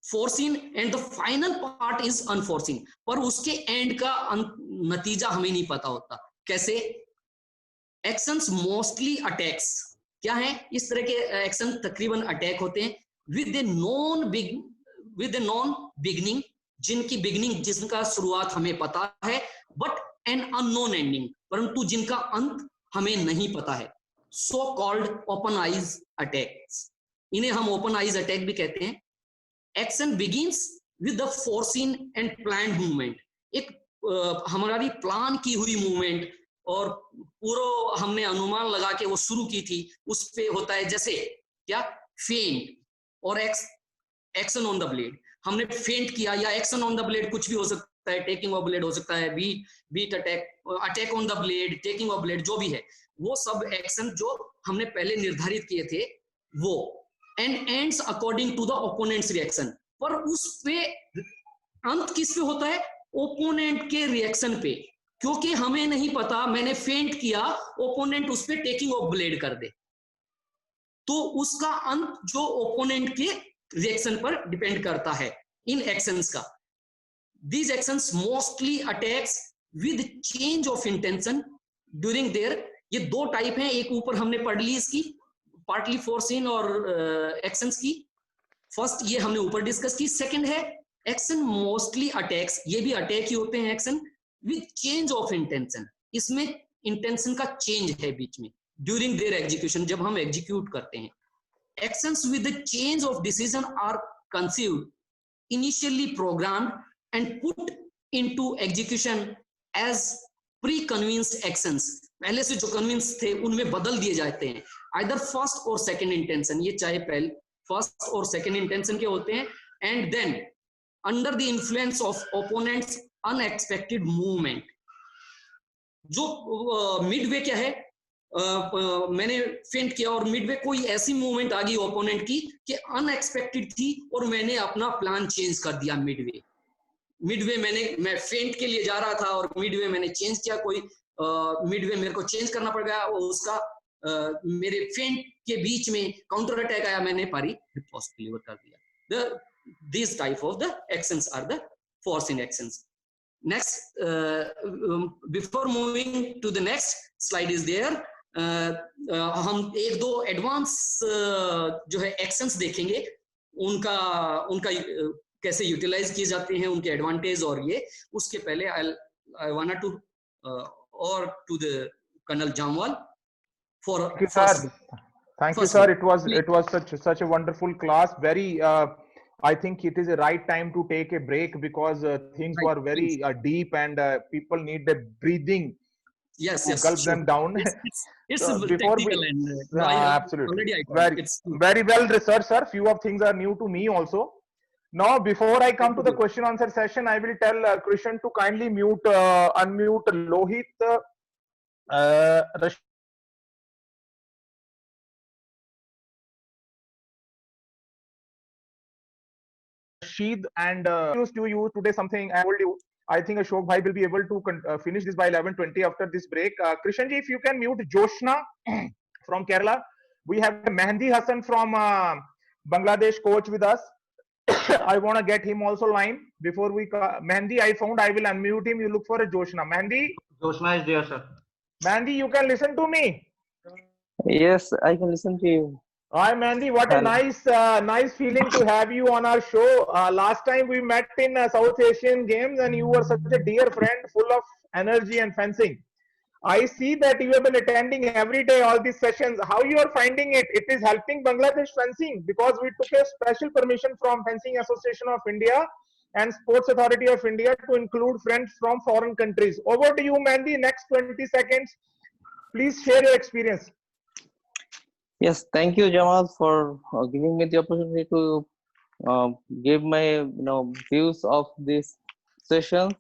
forcing, and the final part is unforcing, पर उसके एंड का नतीजा हमें नहीं पता होता। कैसे? एक्शंस मोस्टली अटैक्स क्या है? इस तरह के एक्शन तकरीबन अटैक होते हैं विद ए नॉन बिगनिंग, जिनकी बिगनिंग, जिनका शुरुआत हमें पता है, बट एन अननोन एंडिंग, परंतु जिनका अंत हमें नहीं पता है। So called open eyes attacks, इन्हें हम ओपन आइज अटैक भी कहते हैं। Action begins with the forcing and planned movement, एक हमारी प्लान की हुई मूवमेंट और पूरा हमने अनुमान लगा के वो शुरू की थी, उस पे होता है जैसे क्या, फेंट और एक्शन ऑन द ब्लेड। हमने फेंट किया या एक्शन ऑन द ब्लेड, कुछ भी हो सकता है, टेकिंग ऑफ ब्लेड हो सकता है, beat attack, attack on the blade, taking off blade, जो भी है वो सब एक्शन जो हमने पहले निर्धारित किए थे वो, and ends according to the opponent's reaction. पर उस पे अंत किस पे होता है, ओपोनेंट के रिएक्शन पे, क्योंकि हमें नहीं पता, मैंने फेंट किया, ओपोनेंट उस पे टेकिंग ऑफ ब्लेड कर दे, तो उसका अंत जो ओपोनेंट के रिएक्शन पर डिपेंड करता है इन एक्शंस का। These actions mostly attacks with change of intention during their, ये दो टाइप हैं, एक ऊपर हमने पढ़ ली इसकी, पार्टली फोर्सिन और एक्शंस की। फर्स्ट ये हमने ऊपर डिस्कस की। सेकंड है एक्शन मोस्टली अटैक्स, ये भी अटैक ही होते हैं action, with change of intention, इसमें इंटेंशन का चेंज है बीच में ड्यूरिंग देयर एग्जीक्यूशन, जब हम एग्जीक्यूट करते हैं। Actions with the change of decision are conceived, initially programmed and put into execution as pre-convinced actions, पहले से जो कन्विंस थे उनमें बदल दिए जाते हैं, either first और second intention, ये चाहे पहले फर्स्ट और सेकंड इंटेंशन के होते हैं, and then under the influence of opponents unexpected movement, जो मिडवे क्या है, मैंने फेंट किया और मिडवे कोई ऐसी मूवमेंट आ गई ओपोनेंट की कि अनएक्सपेक्टेड थी और मैंने अपना प्लान चेंज कर दिया मिडवे मैं फेंट के लिए जा रहा था और मिडवे मैंने चेंज किया, कोई मिडवे मेरे को चेंज करना पड़ गया, और उसका मेरे फेंट के बीच में काउंटर अटैक आया, मैंने पारी रिपोस्ट डिलीवर कर दिया। This type of the actions are the forcing actions. Next, before moving to the next slide is there, हम एक दो एडवांस जो है एक्शंस देखेंगे, उनका कैसे यूटिलाइज किए जाते हैं, उनके एडवांटेज, और ये उसके पहले I wanted to or to the Colonel Jamwal for Thank you, sir. Thank you, sir. It was such a wonderful class. Very I think it is a right time to take a break because things were very deep and people need a breathing to gulp them down. It's before technical we, and absolutely very well researched, sir. Few of things are new to me also. Now, before I come to the question answer session, I will tell Krishan to kindly unmute Lohit, Rashid, and used to you today something I told you. I think Ashok Bhai will be able to finish this by 11:20 after this break. Krishan ji, if you can mute Joshna from Kerala. We have Mehndi Hassan from Bangladesh coach with us. I want to get him also line before we Mehndi. I found I will unmute him. You look for a Joshna. Mehndi. Joshna is there, sir. Mehndi, you can listen to me. Yes, I can listen to you. Hi Mehndi, what a nice feeling to have you on our show. Last time we met in South Asian Games and you were such a dear friend, full of energy and fencing. I see that you have been attending every day all these sessions. How you are finding it? It is helping Bangladesh fencing because we took a special permission from Fencing Association of India and Sports Authority of India to include friends from foreign countries. Over to you, Mehndi. Next 20 seconds. Please share your experience. Yes, thank you, Jamal, for giving me the opportunity to give my views of these sessions.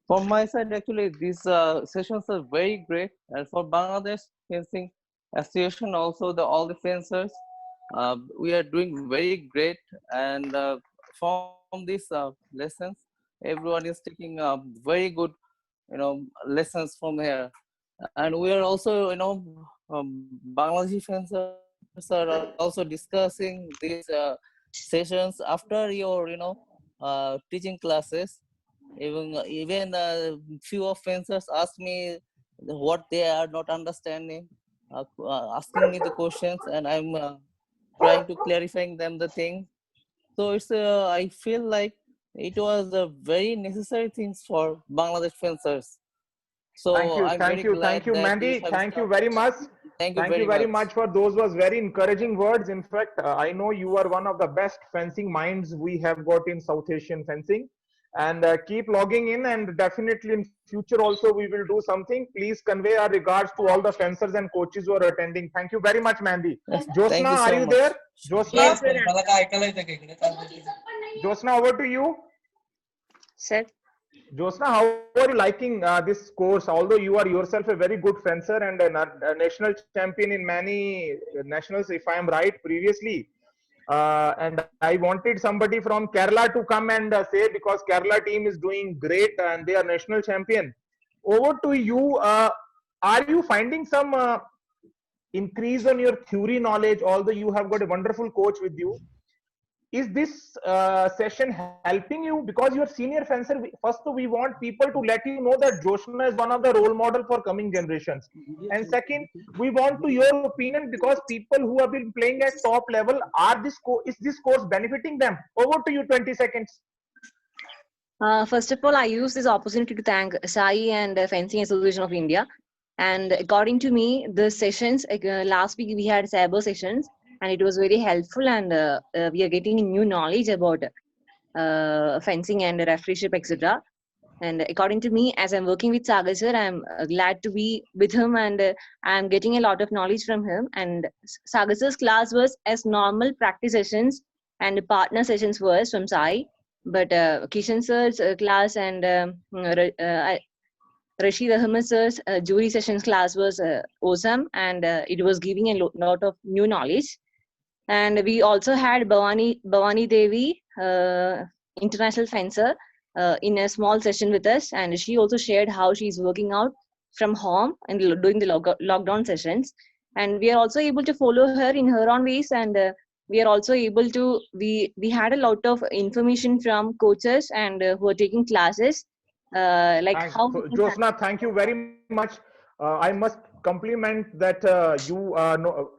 From my side, actually, these sessions are very great, and for Bangladesh Fencing Association, also all the fencers, we are doing very great. And from these lessons, everyone is taking very good, lessons from here. And we are also, Bangladeshi fencers are also discussing these sessions after your, teaching classes. Even few of fencers ask me what they are not understanding, asking me the questions, and I'm trying to clarifying them the thing. So it's I feel like it was a very necessary things for Bangladesh fencers. So thank you, Mehndi. Thank you very much. Thank you very much for those was very encouraging words. In fact, I know you are one of the best fencing minds we have got in South Asian fencing. and keep logging in, and definitely in future also we will do something. Please convey our regards to all the fencers and coaches who are attending. Thank you very much, Mandy. Yes, Josna, thank you are so you much. there? Josna, Yes, Josna, over to you. sir. Josna, how are you liking this course? Although you are yourself a very good fencer and a national champion in many nationals, if I am right, previously. And I wanted somebody from Kerala to come and say, because Kerala team is doing great and they are national champion. Over to you. Are you finding some increase on your theory knowledge, although you have got a wonderful coach with you? Is this session helping you? Because you're senior fencer, first we want people to let you know that Joshna is one of the role model for coming generations. And second, we want to your opinion, because people who have been playing at top level, is this course benefiting them? Over to you, 20 seconds. First of all, I use this opportunity to thank Sai and Fencing Association of India. And according to me, the sessions, last week we had cyber sessions, and it was very helpful, and we are getting new knowledge about fencing and refereeship, etc. And according to me, as I'm working with Sagar sir, I'm glad to be with him, and I'm getting a lot of knowledge from him. And Sagar sir's class was as normal practice sessions and partner sessions was from Sai. But Kishan sir's class and Rashid Ahmed sir's jury sessions class was awesome, and it was giving a lot of new knowledge. And we also had Bhavani Devi, international fencer, in a small session with us, and she also shared how she's working out from home and doing the lockdown sessions. And we are also able to follow her in her own ways, and we are also able to we had a lot of information from coaches and who are taking classes, like how Josna, thank you very much. I must compliment that you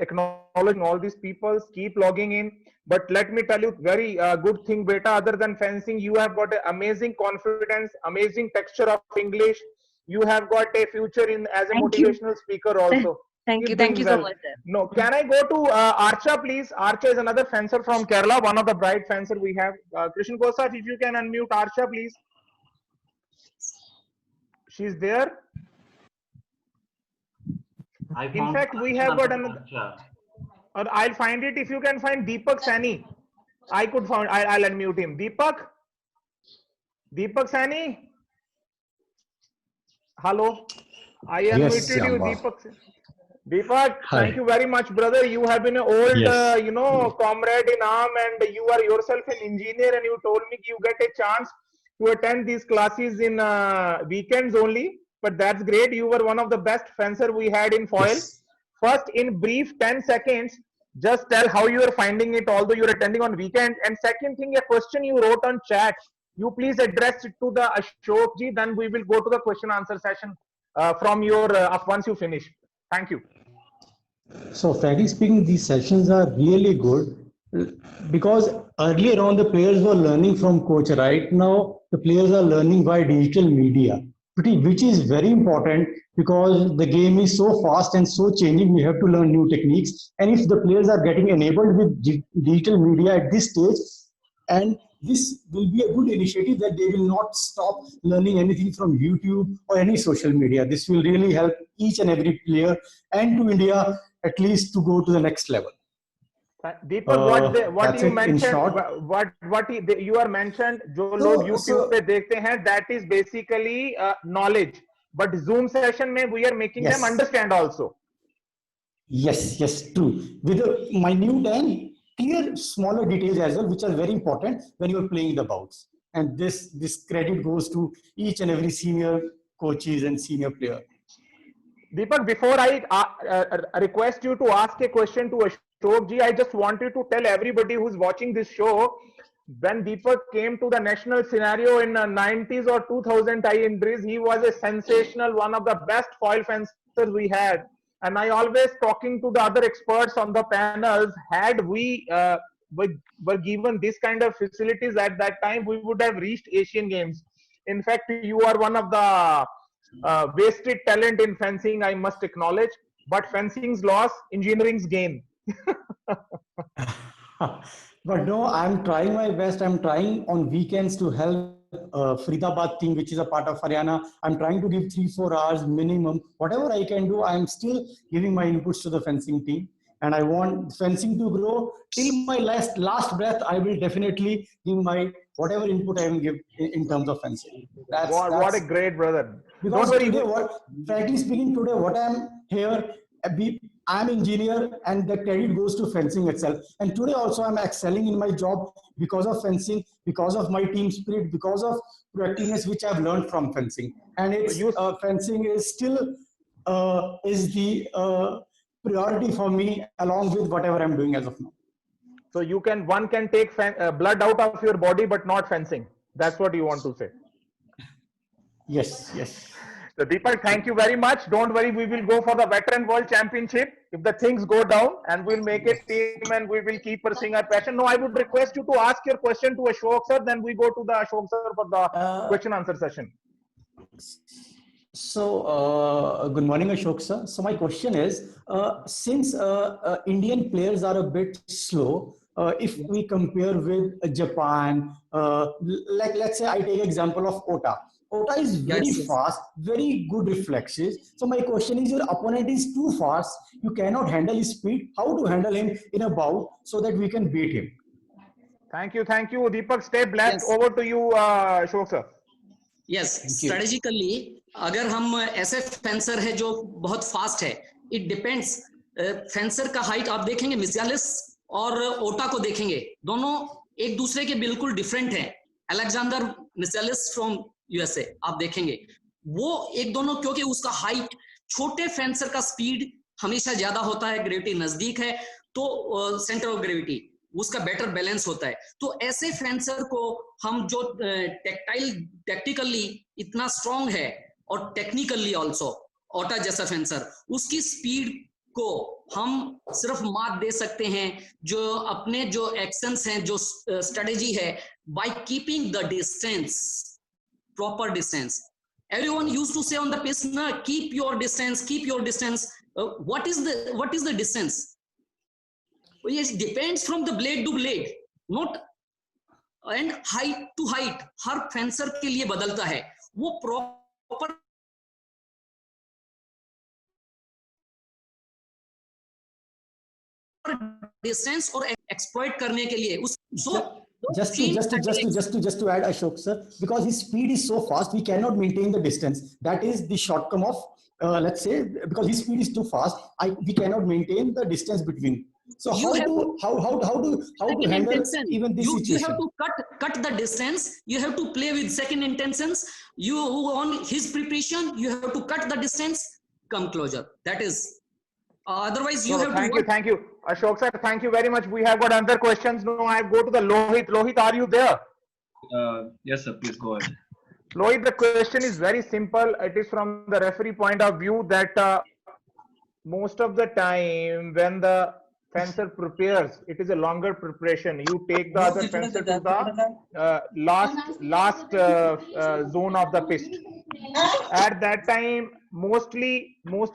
acknowledging all these people. Keep logging in. But let me tell you, very good thing, beta. Other than fencing, you have got an amazing confidence, amazing texture of English. You have got a future in as a motivational speaker also. Thank you Keep doing so well. much, sir. No, can I go to Archa, please? Archa is another fencer from Kerala, one of the bright fencer we have. Krishan Kosaf, if you can unmute Archa, please. She's there. In fact, we have got another. Or I'll find it. If you can find Deepak Sani, I could find. I'll unmute him. Deepak Sani. Hello. I unmuted you, Deepak. Deepak, thank you very much, brother. You have been an old, comrade in arm, and you are yourself an engineer. And you told me you get a chance to attend these classes in weekends only. But that's great. You were one of the best fencer we had in foil. Yes. First, in brief 10 seconds, just tell how you are finding it, although you're attending on weekend. And second thing, a question you wrote on chat, you please address it to the Ashok ji. Then we will go to the question answer session from your once you finish. Thank you. So frankly speaking, these sessions are really good because earlier on the players were learning from coach. Right now, the players are learning by digital media, which is very important because the game is so fast and so changing. We have to learn new techniques. And if the players are getting enabled with digital media at this stage, and this will be a good initiative that they will not stop learning anything from YouTube or any social media. This will really help each and every player and to India at least to go to the next level. Deepak, what you mentioned, what you are mentioned, जो लोग YouTube पे देखते हैं, that is basically knowledge. But Zoom session में we are making them understand also. Yes, true. With a minute and clear smaller details as well, which are very important when you are playing the bouts. And this credit goes to each and every senior coaches and senior player. Deepak, before I request you to ask a question to Ashok ji, I just wanted to tell everybody who's watching this show, when Deepak came to the national scenario in the 90s or 2000 entries, he was a sensational, one of the best foil fencers we had. And I always talking to the other experts on the panels, had we were given this kind of facilities at that time, we would have reached Asian Games. In fact, you are one of the wasted talent in fencing, I must acknowledge. But fencing's loss, engineering's gain. But no, I'm trying my best. I'm trying on weekends to help Faridabad team, which is a part of Haryana. I'm trying to give 3-4 hours minimum. Whatever I can do, I'm still giving my inputs to the fencing team. And I want fencing to grow till my last breath. I will definitely give my whatever input I will give in terms of fencing. What a great brother. Because Don't worry. today, frankly speaking, today what I'm here, I'm engineer, and the credit goes to fencing itself. And today also I'm excelling in my job because of fencing, because of my team spirit, because of proactiveness which I've learned from fencing. And it's fencing is still is the priority for me, along with whatever I'm doing as of now. So one can take blood out of your body, but not fencing. That's what you want to say. Yes, yes. So Deepak, thank you very much. Don't worry, we will go for the Veteran World Championship if the things go down, and we'll make a team and we will keep pursuing our passion. No, I would request you to ask your question to Ashok sir, then we go to the Ashok sir for the question answer session. So, good morning, Ashok sir. So my question is, since Indian players are a bit slow, if we compare with Japan, like let's say I take example of Ota. Ota is very fast, very good reflexes. So my question is, your opponent is too fast. You cannot handle his speed. How to handle him in a bout so that we can beat him? Thank you, Deepak. Stay blessed. Over to you, Ashok sir. Yes, strategically अगर हम ऐसे fencer है जो बहुत fast है, it depends fencer का height आप देखेंगे मिज़ालिस और ओटा को देखेंगे, दोनों एक दूसरे के बिल्कुल डिफरेंट हैं. अलेक्जेंडर मिज़ालिस फ्रॉम यूएसए आप देखेंगे, वो एक दोनों क्योंकि उसका हाइट, छोटे फेंसर का स्पीड हमेशा ज्यादा होता है, ग्रेविटी नजदीक है तो सेंटर ऑफ ग्रेविटी उसका बेटर बैलेंस होता है. तो ऐसे फेंसर को हम जो टैक्टिकली इतना स्ट्रांग है और टेक्निकली आल्सो ओटा जैसा फेंसर, उसकी स्पीड को हम सिर्फ मात दे सकते हैं जो अपने जो एक्शंस हैं, जो स्ट्रेटेजी है, by keeping the distance, proper distance. Everyone used to say on the pitch, keep your distance, keep your distance. What is the distance? Well, it depends from the blade to blade, not and height to height. Her fencer के लिए बदलता है, वो proper distance और exploit करने के लिए उस Just to add, Ashok sir, because his speed is so fast, we cannot maintain the distance. That is the shortcome of, let's say, because his speed is too fast, we cannot maintain the distance between. So how to handle even this situation? You have to cut the distance. You have to play with second intentions. You on his preparation, you have to cut the distance, come closer. That is. Otherwise, you have to. Thank you, Ashok sir. Thank you very much. We have got other questions. Now I go to the Lohit. Lohit, are you there? Yes, sir. Please go ahead. Lohit, the question is very simple. It is from the referee point of view that most of the time when the fencer prepares, it is a longer preparation. You take the other fencer to the last zone of the pitch. At that time, most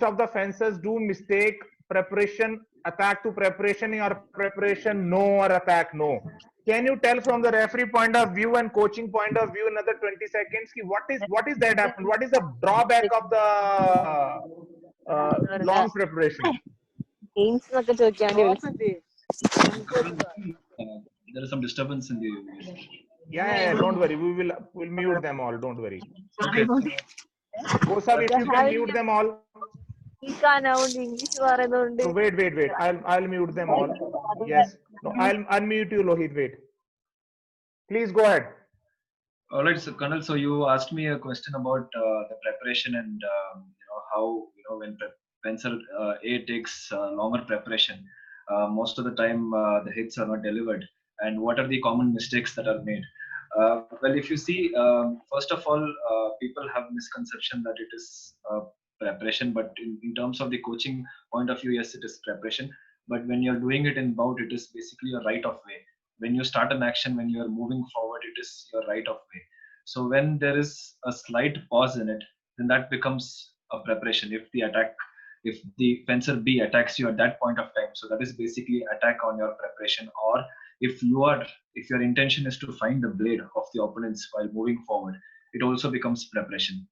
of the fencers do mistake preparation, attack to preparation, or preparation no or attack no. Can you tell from the referee point of view and coaching point of view another 20 seconds what is that happen? What is the drawback of the long preparation? There is some disturbance in the. Yeah, don't worry. We'll mute them all. Don't worry. Okay. Kosa, if you can mute them all. So wait. I'll mute them all. Yes. No, I'll unmute you, Lohit. Wait. Please go ahead. All right, so Colonel. So you asked me a question about the preparation and how when fencer A takes longer preparation, most of the time the hits are not delivered, and what are the common mistakes that are made? Well, if you see, first of all, people have misconception that it is preparation, but in terms of the coaching point of view, yes, it is preparation. But when you're doing it in bout, it is basically a right of way. When you start an action, when you're moving forward, it is your right of way. So when there is a slight pause in it, then that becomes a preparation. If the fencer B attacks you at that point of time, so that is basically attack on your preparation, or if your intention is to find the blade of the opponents while moving forward, it also becomes preparation.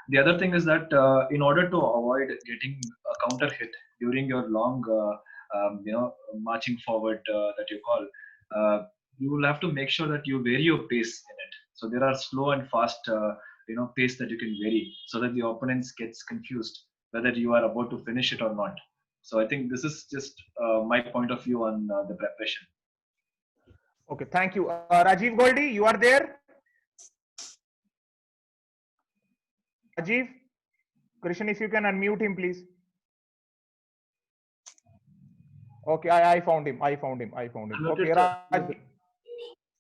The other thing is that in order to avoid getting a counter hit during your long marching forward that you call, you will have to make sure that you vary your pace in it. So there are slow and fast pace that you can vary, so that the opponent gets confused whether you are about to finish it or not. So I think this is just my point of view on the preparation. Okay, thank you. Rajiv Goldie, you are there? Rajiv? Krishan, if you can unmute him, please. Okay, I found him. Okay,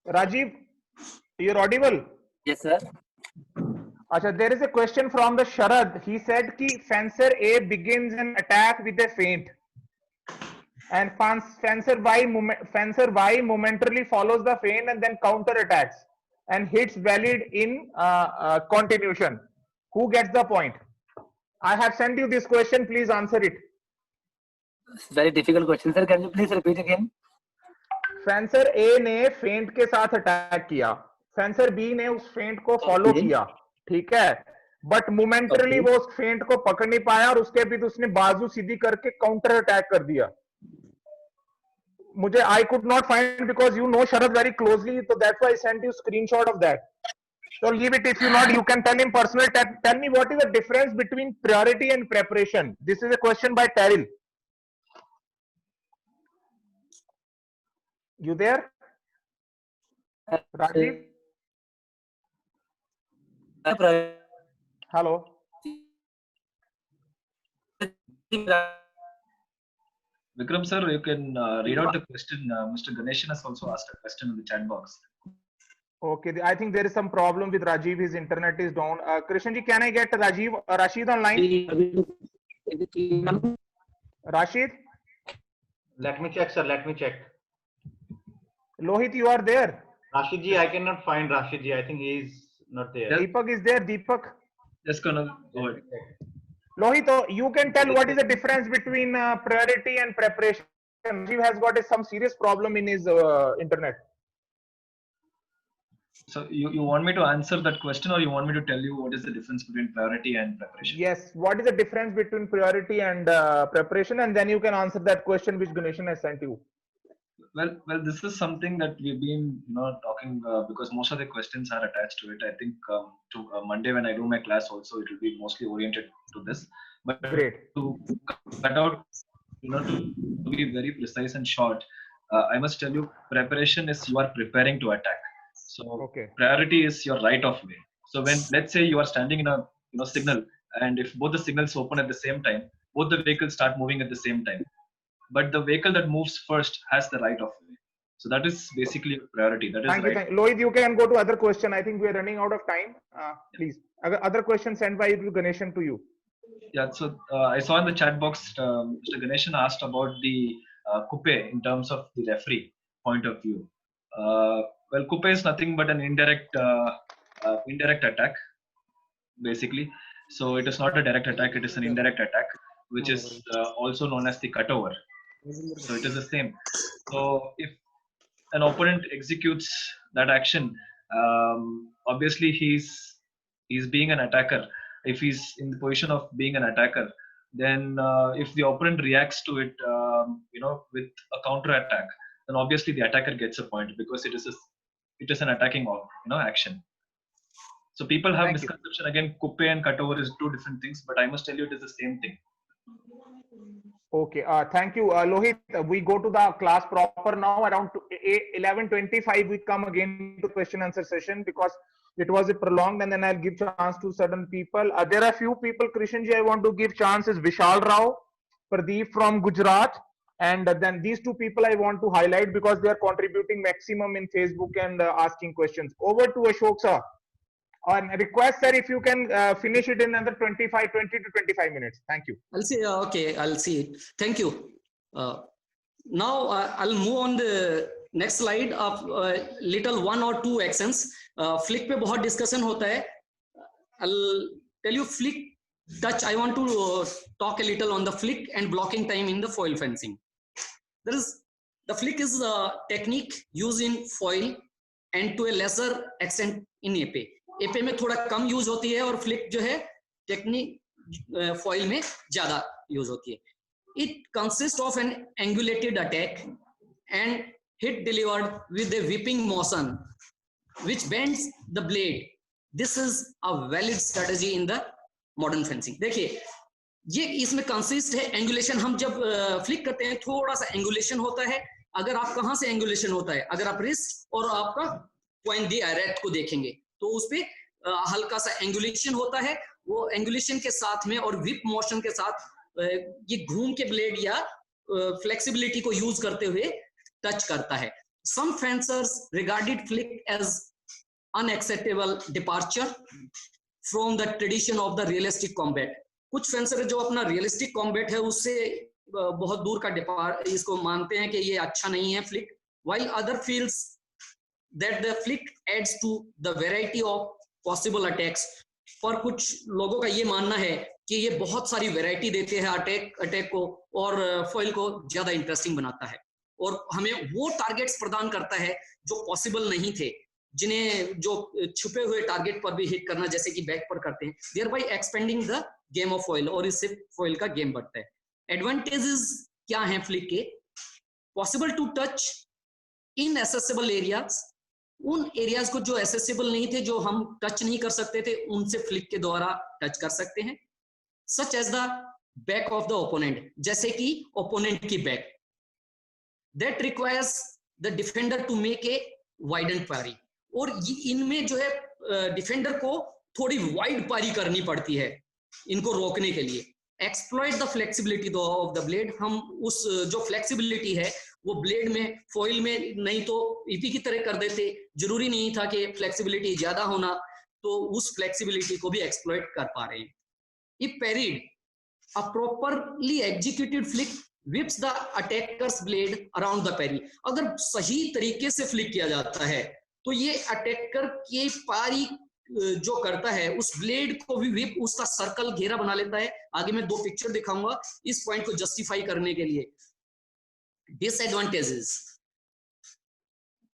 Rajiv, you're audible? Yes, sir. Achha, there is a question from the Sharad. He said ki fencer A begins an attack with a feint, and fencer Y momentarily follows the feint and then counter attacks and hits valid in continuation. Who gets the point? I have sent you this question. Please answer it. Very difficult question, sir. Can you please repeat again? Fencer A ने feint के साथ attack किया, fencer B ने उस फेंट को follow किया, ठीक है, बट मोमेंटरली वो उस फेंट को पकड़ नहीं पाया और उसके बाद उसने बाजू सीधी करके काउंटर अटैक कर दिया. मुझे I could not find because you know Sharad very closely, तो that's why I sent you screenshot of that. So leave it. If you not, you can tell him personally. Tell me what is the difference between priority and preparation. This is a question by Terrell. You there, Rajiv? Hello. Vikram sir, you can read out the question. Mr. Ganeshan has also asked a question in the chat box. Okay, I think there is some problem with Rajiv. His internet is down. Krishan ji, can I get Rajiv, Rashid online? Rashid? Let me check, sir. Let me check. Lohit, you are there? Rashid ji, I cannot find Rashid ji. I think he is not there. Deepak is there. Deepak? Just gonna go ahead. Lohit, you can tell what is the difference between priority and preparation. Rajiv has got some serious problem in his internet. So you want me to answer that question, or you want me to tell you what is the difference between priority and preparation? Yes, what is the difference between priority and preparation, and then you can answer that question which Ganeshan has sent you. Well, this is something that we've been talking because most of the questions are attached to it. I think to Monday when I do my class also, it will be mostly oriented to this. But great, to cut out, to be very precise and short, I must tell you, preparation is you are preparing to attack. So priority is your right of way. So when, let's say you are standing in a signal, and if both the signals open at the same time, both the vehicles start moving at the same time. But the vehicle that moves first has the right of way. So that is basically priority. That is thank you. Lohit, you can go to other question. I think we are running out of time. Please, other question sent by Ganeshan to you. Yeah. So I saw in the chat box, Mr. Ganeshan asked about the coupe in terms of the referee point of view. Well, coupe is nothing but an indirect attack, basically. So it is not a direct attack; it is an indirect attack, which is also known as the cutover. So it is the same. So if an opponent executes that action, obviously he's being an attacker. If he's in the position of being an attacker, then if the opponent reacts to it, with a counter attack, then obviously the attacker gets a point because it is an attacking action. So people have misconception. Again, coupe and cutover is two different things, but I must tell you it is the same thing. Okay, thank you, Lohit. We go to the class proper now. Around 11:25, we come again to question answer session because it was prolonged, and then I'll give chance to certain people. There are a few people, Krishan ji, I want to give chances. Vishal Rao, Pradeep from Gujarat, and then these two people I want to highlight because they are contributing maximum in Facebook and asking questions. Over to Ashok sir. And request sir, if you can finish it in another 20 to 25 minutes. Thank you. I'll see. Okay, I'll see it. Thank you. Now I'll move on the next slide of little one or two actions. Flick पे बहुत discussion होता है. I'll tell you flick touch. I want to talk a little on the flick and blocking time in the foil fencing. The The flick is a technique used in foil and to a lesser extent in épée. épée में थोड़ा कम use होती है और flick जो है technique foil में ज्यादा use होती है. It consists of an angulated attack and hit delivered with a whipping motion which bends the blade. This is a valid strategy in the modern fencing. देखिए ये इसमें कंसिस्ट है एंगुलेशन. हम जब फ्लिक करते हैं थोड़ा सा एंगुलेशन होता है. अगर आप कहाँ से एंगुलेशन होता है, अगर आप रिस्ट और आपका पॉइंट दी रेट को देखेंगे तो उस पे हल्का सा एंगुलेशन होता है. वो एंगुलेशन के साथ में और विप मोशन के साथ ये घूम के ब्लेड या फ्लेक्सिबिलिटी को यूज करते हुए टच करता है. Some fencers regarded flick as unacceptable departure from the tradition of the realistic combat. कुछ फेंसर जो अपना रियलिस्टिक कॉम्बैट है उससे बहुत दूर का इसको मानते हैं कि ये अच्छा नहीं है flick. while other feels that the flick adds to the variety of possible attacks. पर कुछ लोगों का ये मानना है कि ये बहुत सारी वैरायटी देते हैं अटैक को और फॉइल को ज्यादा इंटरेस्टिंग बनाता है और हमें वो टारगेट्स प्रदान करता है जो पॉसिबल नहीं थे, जिन्हें जो छुपे हुए टारगेट पर भी हिट करना जैसे कि बैक पर करते हैं. Thereby expanding the game of foil, और इससे फॉइल का गेम बढ़ता है. एडवांटेजेस क्या हैं फ्लिक के? Possible to touch inaccessible areas. उन एरियाज को जो एसेसिबल नहीं थे, जो हम टच नहीं कर सकते थे, उनसे फ्लिक के द्वारा टच कर सकते हैं. Such as the back of the opponent, जैसे कि ओपोनेंट की back. That requires the defender to make a widen parry. और इनमें जो है डिफेंडर को थोड़ी वाइड पारी करनी पड़ती है इनको रोकने के लिए. Exploit the flexibility of the blade. हम उस जो फ्लेक्सिबिलिटी है वो ब्लेड में, फॉइल में नहीं तो ईपी की तरह कर देते. जरूरी नहीं था कि फ्लेक्सिबिलिटी ज्यादा होना, तो उस फ्लेक्सिबिलिटी को भी एक्सप्लॉइट कर पा रहे हैं. If पैरिड, a properly executed flick whips the attacker's blade around the parry. अगर सही तरीके से फ्लिक किया जाता है तो ये अटैकर की पारी जो करता है उस ब्लेड को भी विप, उसका सर्कल घेरा बना लेता है. आगे मैं 2 पिक्चर दिखाऊंगा इस पॉइंट को जस्टिफाई करने के लिए. डिसएडवांटेजेस.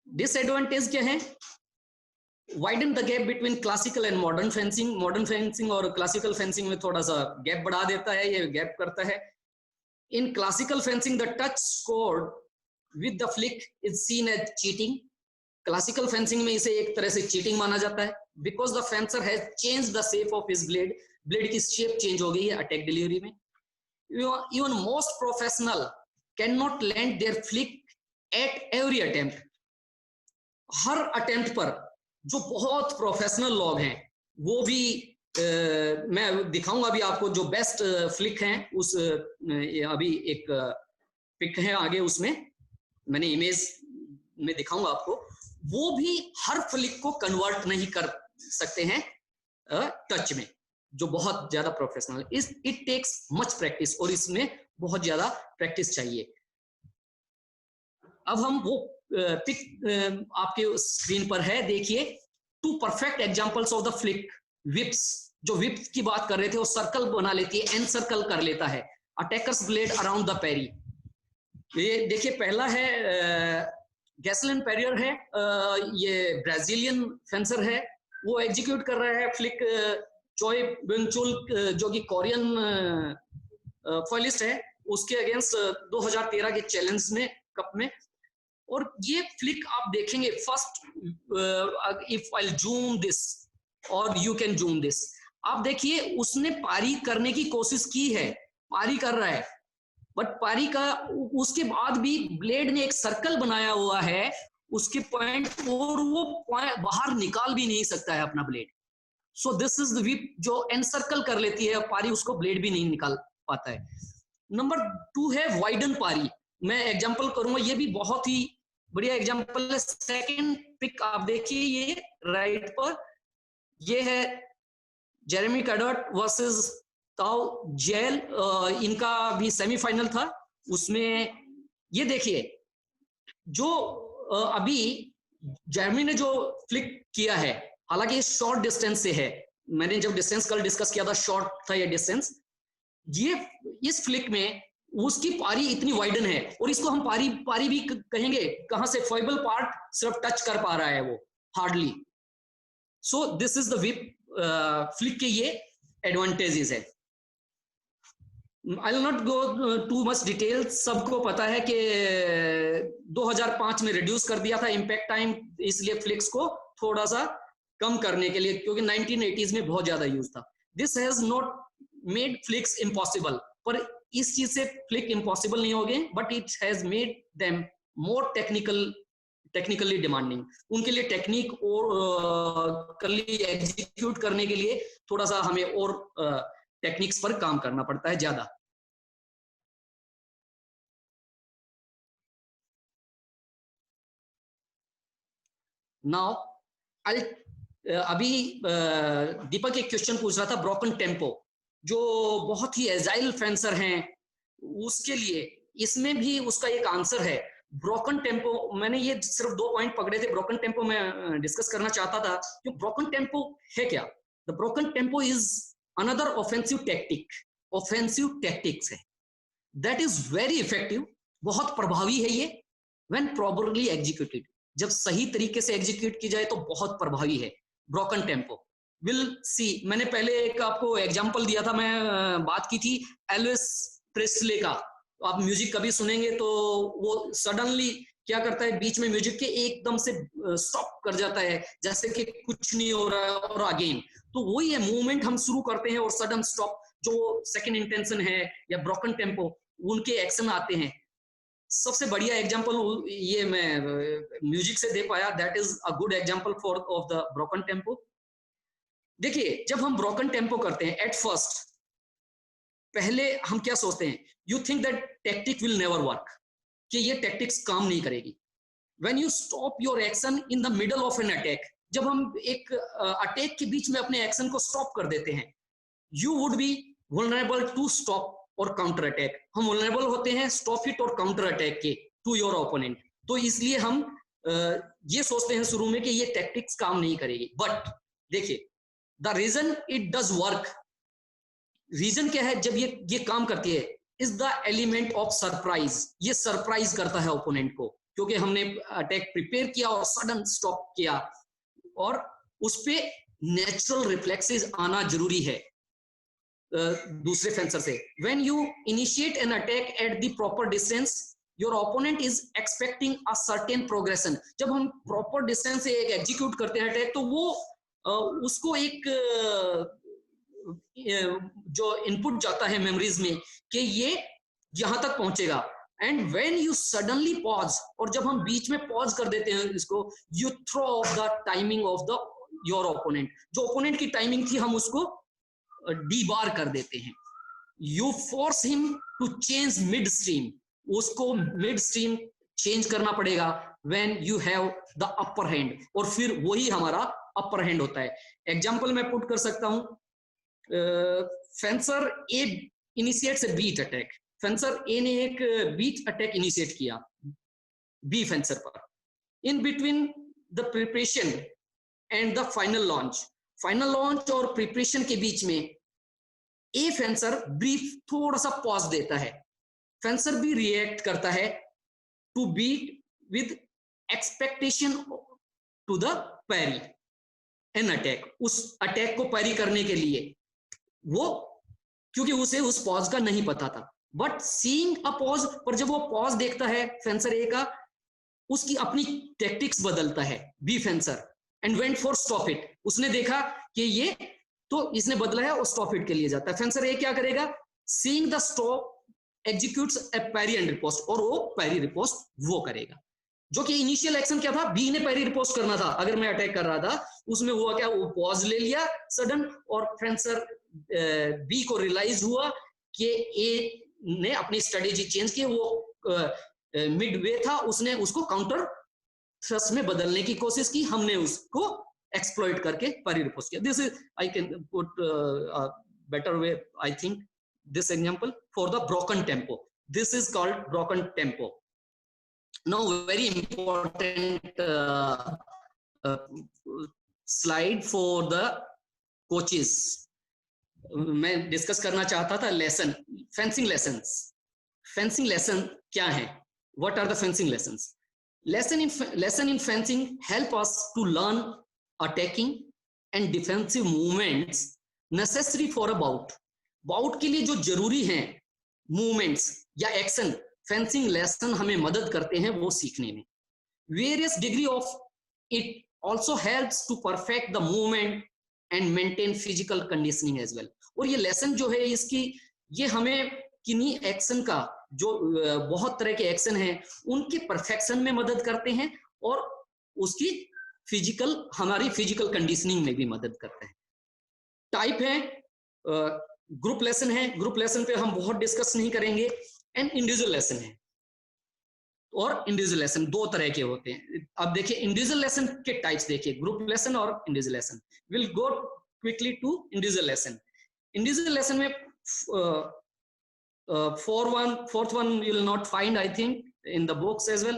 डिसएडवांटेज क्या है? Widen the gap between classical and modern fencing. Modern fencing और क्लासिकल फेंसिंग में थोड़ा सा गैप बढ़ा देता है, ये गैप करता है. In classical fencing, the touch scored with the flick is seen as cheating. Classical fencing में इसे एक तरह से cheating माना जाता है, because the fencer has changed the shape of his blade. Blade की shape change हो गई है attack delivery में. Even most professional cannot land their flick at every attempt. Her attempt पर जो बहुत प्रोफेशनल लोग हैं वो भी मैं दिखाऊंगा अभी आपको जो बेस्ट फ्लिक हैं. उस अभी एक पिक है आगे, उसमें मैंने इमेज में दिखाऊंगा आपको. वो भी हर फ्लिक को कन्वर्ट नहीं कर सकते हैं टच में, जो बहुत ज्यादा professional. It takes much practice, और इसमें बहुत ज्यादा प्रैक्टिस चाहिए. अब हम वो पिक आपके स्क्रीन पर है, देखिए. 2 perfect examples of the flick whips. जो विप की बात कर रहे थे वो सर्कल बना लेती है, एन सर्कल कर लेता है. अटैकर्स ब्लेड अराउंड द पैरी. ये देखिए, पहला है गैसलिन पेरियर है, ये ब्राजीलियन फेंसर है. वो एग्जीक्यूट कर रहा है फ्लिक चोय बेंगचुल, जो कि कोरियन फॉइलिस्ट है, उसके अगेंस्ट 2013 के चैलेंज में कप में. और ये फ्लिक आप देखेंगे first, if I zoom this और यू कैन जूम दिस, आप देखिए उसने पारी करने की कोशिश की है, पारी कर रहा है, बट पारी का उसके बाद भी ब्लेड ने एक सर्कल बनाया हुआ है उसके पॉइंट, और वो बाहर निकाल भी नहीं सकता है अपना blade. So this is the whip जो एन सर्कल कर लेती है पारी, उसको ब्लेड भी नहीं निकाल पाता है. नंबर 2 है वाइडन पारी. मैं एग्जांपल करूंगा, ये भी बहुत ही बढ़िया एग्जांपल है. सेकंड पिक आप देखिए, ये राइट पर, ये है जेरेमी कैडॉट वर्सेस ताओ जेल. इनका भी सेमीफाइनल था, उसमें ये देखिए जो अभी जेरेमी ने जो फ्लिक किया है, हालांकि शॉर्ट डिस्टेंस से है. मैंने जब डिस्टेंस कल डिस्कस किया था, शॉर्ट था ये डिस्टेंस. ये इस फ्लिक में उसकी पारी इतनी वाइडन है, और इसको हम पारी भी कहेंगे, कहां से फॉइबल पार्ट सिर्फ टच कर पा रहा है वो, hardly. So this is the whip flick के ये एडवांटेजेस है। आई will not go too much detail, सबको पता है कि 2005 में रिड्यूस कर दिया था इम्पैक्ट टाइम, इसलिए फ्लिक्स को थोड़ा सा कम करने के लिए, क्योंकि 1980s में बहुत ज्यादा यूज था। This has not made flix impossible, पर इस चीज से फ्लिक इम्पॉसिबल नहीं हो गए, but it has made them more technically demanding. उनके लिए टेक्निक और एग्जीक्यूट करने के लिए थोड़ा सा हमें और टेक्निक्स पर काम करना पड़ता है ज्यादा। नाउ अभी दीपक एक क्वेश्चन पूछ रहा था ब्रोकन टेम्पो, जो बहुत ही एजाइल फेंसर हैं उसके लिए, इसमें भी उसका एक आंसर है ब्रोकन टेम्पो। मैंने ये सिर्फ 2 पॉइंट पकड़े थे, ब्रोकन टेम्पो में डिस्कस करना चाहता था कि ब्रोकन टेम्पो है क्या। The broken tempo is another offensive tactics है दैट इज वेरी इफेक्टिव, बहुत प्रभावी है ये व्हेन प्रॉपरली एग्जीक्यूटेड, जब सही तरीके से एग्जीक्यूट की जाए तो बहुत प्रभावी है ब्रोकन टेम्पो। विल सी, मैंने पहले एक आपको एग्जांपल दिया था, मैं बात की थी एल्विस प्रेस्ले का। आप म्यूजिक कभी सुनेंगे तो वो सडनली क्या करता है, बीच में म्यूजिक के एकदम से स्टॉप कर जाता है, जैसे कि कुछ नहीं हो रहा है, और अगेन। तो वही है, मूवमेंट हम शुरू करते हैं और सडन स्टॉप, जो सेकंड इंटेंशन है या ब्रोकन टेम्पो, उनके एक्शन आते हैं। सबसे बढ़िया एग्जांपल ये मैं म्यूजिक से दे पाया, that is a good example for of the broken tempo. देखिए, जब हम ब्रोकन टेम्पो करते हैं, एट फर्स्ट पहले हम क्या सोचते हैं, you think that tactic will never work, कि ये टेक्टिक्स काम नहीं करेगी। When you stop your action in the middle of an attack, जब हम एक अटैक के बीच में अपने एक्शन को स्टॉप कर देते हैं, you would be vulnerable to stop और काउंटर अटैक। हम वल्नरेबल होते हैं स्टॉप हिट और काउंटर अटैक के टू योर ओपोनेंट। तो इसलिए हम ये सोचते हैं शुरू में कि ये टैक्टिक्स काम नहीं करेगी। बट देखिए, the reason it does work, reason क्या है जब ये काम करती है, is the element of surprise. ये सरप्राइज करता है ओपोनेंट को, क्योंकि हमने अटैक प्रिपेयर किया और सडन स्टॉप किया, और उस पे नेचुरल रिफ्लेक्सेस आना जरूरी है दूसरे फेंसर से। When you initiate an attack at the proper distance, your opponent is expecting a certain progression. जब हम प्रॉपर डिस्टेंस से एक एग्जीक्यूट करते हैं अटैक, तो वो उसको एक जो इनपुट जाता है मेमोरीज में कि ये यहां तक पहुंचेगा। And when you suddenly pause, और जब हम बीच में पॉज कर देते हैं इसको, you throw off the timing of the your opponent. जो ओपोनेंट की टाइमिंग थी, हम उसको डीबार कर देते हैं। You force him to change mid stream, उसको मिड स्ट्रीम चेंज करना पड़ेगा when you have the upper hand, और फिर वही हमारा अपर हैंड होता है। एग्जांपल मैं पुट कर सकता हूं, fencer A initiates A beat attack. Fencer A ने एक बीट अटैक इनिशिएट किया बी फेंसर पर। In between the preparation and the final launch और प्रिपरेशन के बीच में ए फेंसर ब्रीफ थोड़ा सा पॉज देता है। फेंसर भी रिएक्ट करता है to beat with expectation to the parry an attack. उस अटैक को पैरी करने के लिए वो, क्योंकि उसे उस पॉज का नहीं पता था, बट सीइंग अ पॉज, पर जब वो पॉज देखता है फेंसर ए का, उसकी अपनी टैक्टिक्स बदलता है B fencer, and went for stop it. उसने देखा कि ये तो इसने बदला है और स्टॉप इट के लिए जाता है। फेंसर ए क्या करेगा, seeing the stop executes a parry and riposte, और वो पैरी रिपोस्ट वो करेगा। जो कि इनिशियल एक्शन क्या था, बी ने पैरी रिपोस्ट करना था। अगर मैं अटैक कर रहा था, उसमें हुआ क्या, वो पॉज ले लिया सडन, और फेंसर बी को रियलाइज हुआ कि ए ने अपनी स्ट्रेटेजी चेंज की, वो मिड वे था, उसने उसको काउंटर थ्रस्ट में बदलने की कोशिश की, हमने उसको एक्सप्लॉइट करके पैरी रिपोस्ट किया। This is, I can put better way, I think, this example for the broken tempo. This is called broken tempo. Now very important slide for the coaches. मैं डिस्कस करना चाहता था lesson, fencing lessons. Fencing lesson क्या है, what are the fencing lessons? lesson in fencing help us to learn attacking and defensive movements necessary for a bout के लिए जो जरूरी हैं movements या एक्शन, फेंसिंग लेसन हमें मदद करते हैं वो सीखने में. various degree of it also helps to perfect the movement and maintain physical conditioning as well. और ये लेसन जो है इसकी, ये हमें किन्हीं एक्शन का, जो बहुत तरह के एक्शन हैं उनके परफेक्शन में मदद करते हैं और उसकी फिजिकल, हमारी फिजिकल कंडीशनिंग में भी मदद करते हैं. टाइप है, ग्रुप लेसन है, ग्रुप लेसन पे हम बहुत डिस्कस नहीं करेंगे, एंड इंडिविजुअल लेसन है. और इंडिविजुअल लेसन दो तरह के होते हैं. अब देखिए इंडिविजुअल लेसन के टाइप्स देखिए, ग्रुप लेसन और individual lesson. Will go quickly to individual lesson. Individual lesson में fourth one you will not find, I think, in the books as well.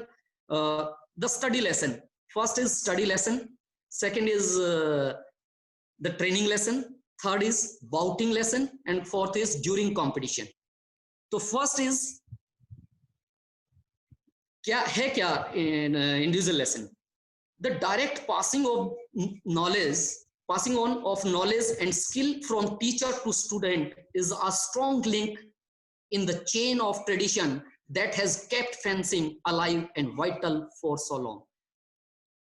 The study lesson. First is study lesson. Second is the training lesson. Third is bouting lesson. And fourth is during competition. So first is क्या है क्या in individual lesson? The direct passing of knowledge, passing on of knowledge and skill from teacher to student is a strong link in the chain of tradition that has kept fencing alive and vital for so long.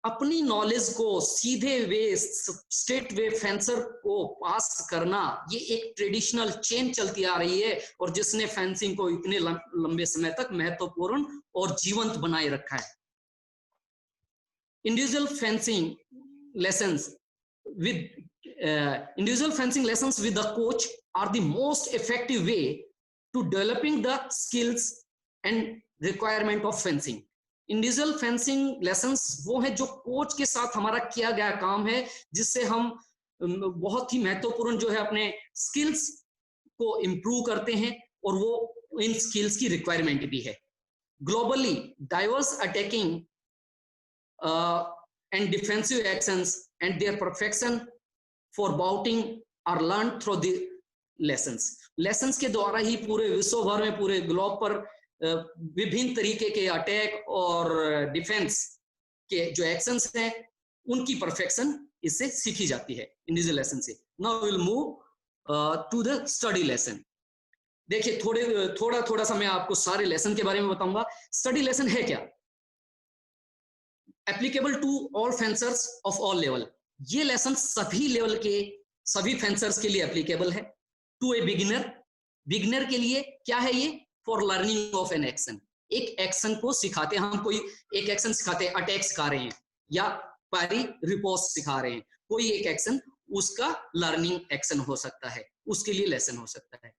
अपनी knowledge को सीधे वे, straight way fencer को पास करना, ये एक traditional chain चलती आ रही है और जिसने फेंसिंग को इतने लंबे समय तक महत्वपूर्ण और जीवंत बनाए रखा है. Individual fencing lessons with individual fencing lessons with the coach are the most effective way to developing the skills and requirement of fencing. Individual fencing lessons वो है जो कोच के साथ हमारा किया गया काम है, जिससे हम बहुत ही महत्वपूर्ण जो है अपने स्किल्स को इम्प्रूव करते हैं और वो इन स्किल्स की रिक्वायरमेंट भी है. Globally diverse attacking and defensive actions and their perfection for bouting are learned through the lessons के द्वारा ही पूरे विश्व भर में, पूरे ग्लोब पर विभिन्न तरीके के अटैक और डिफेंस के जो एक्शंस हैं उनकी परफेक्शन इससे सीखी जाती है इंडिविजुअल लेसन से. Now will move to the study lesson. देखिए थोड़ा सा मैं आपको सारे लेसन के बारे में बताऊंगा. स्टडी लेसन है क्या? Applicable to all fencers of all level. ये लेसन सभी लेवल के सभी फेंसर्स के लिए एप्लीकेबल है. टू ए बिगिनर के लिए क्या है ये? For learning of an action. एक एक्शन को सिखाते हैं हम, कोई एक एक्शन सिखाते हैं, अटैक सिखा रहे हैं या पारी रिपोस्ट सिखा रहे हैं, कोई एक एक्शन, उसका लर्निंग एक्शन हो सकता है, उसके लिए लेसन हो सकता है.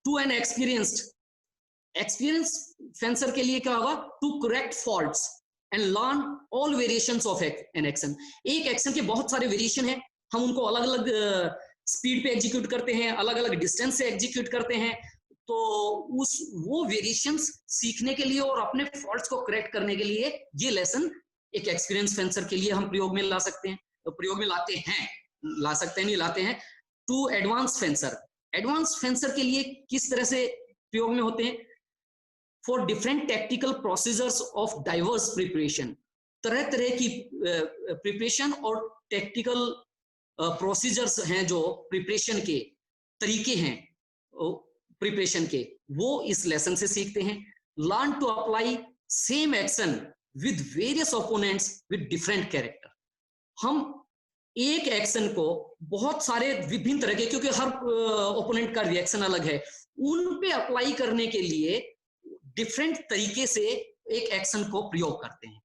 टू एन एक्सपीरियंस फेंसर के लिए क्या होगा? To correct faults and learn all variations of an action. एक एक्शन के बहुत सारे वेरिएशन हैं, हम उनको अलग अलग स्पीड पे एग्जीक्यूट करते हैं, अलग अलग डिस्टेंस से एग्जीक्यूट करते हैं. तो वो वेरिएशंस सीखने के लिए और अपने फॉल्ट्स को करेक्ट करने के लिए ये लेसन एक एक्सपीरियंस फेंसर के लिए हम प्रयोग में ला सकते हैं, तो प्रयोग में लाते हैं, ला सकते हैं नहीं लाते हैं. टू एडवांस फेंसर के लिए किस तरह से प्रयोग में होते हैं? For different tactical procedures of diverse preparation. तरह तरह की प्रिपरेशन और टेक्टिकल प्रोसीजर्स हैं, जो प्रिपरेशन के तरीके हैं प्रिपरेशन के, वो इस लेसन से सीखते हैं. Learn to apply same action with various opponents with different character. हम एक एक्शन को बहुत सारे विभिन्न तरह के, क्योंकि हर ओपोनेंट का रिएक्शन अलग है, उन पे अप्लाई करने के लिए डिफरेंट तरीके से एक एक्शन को प्रयोग करते हैं.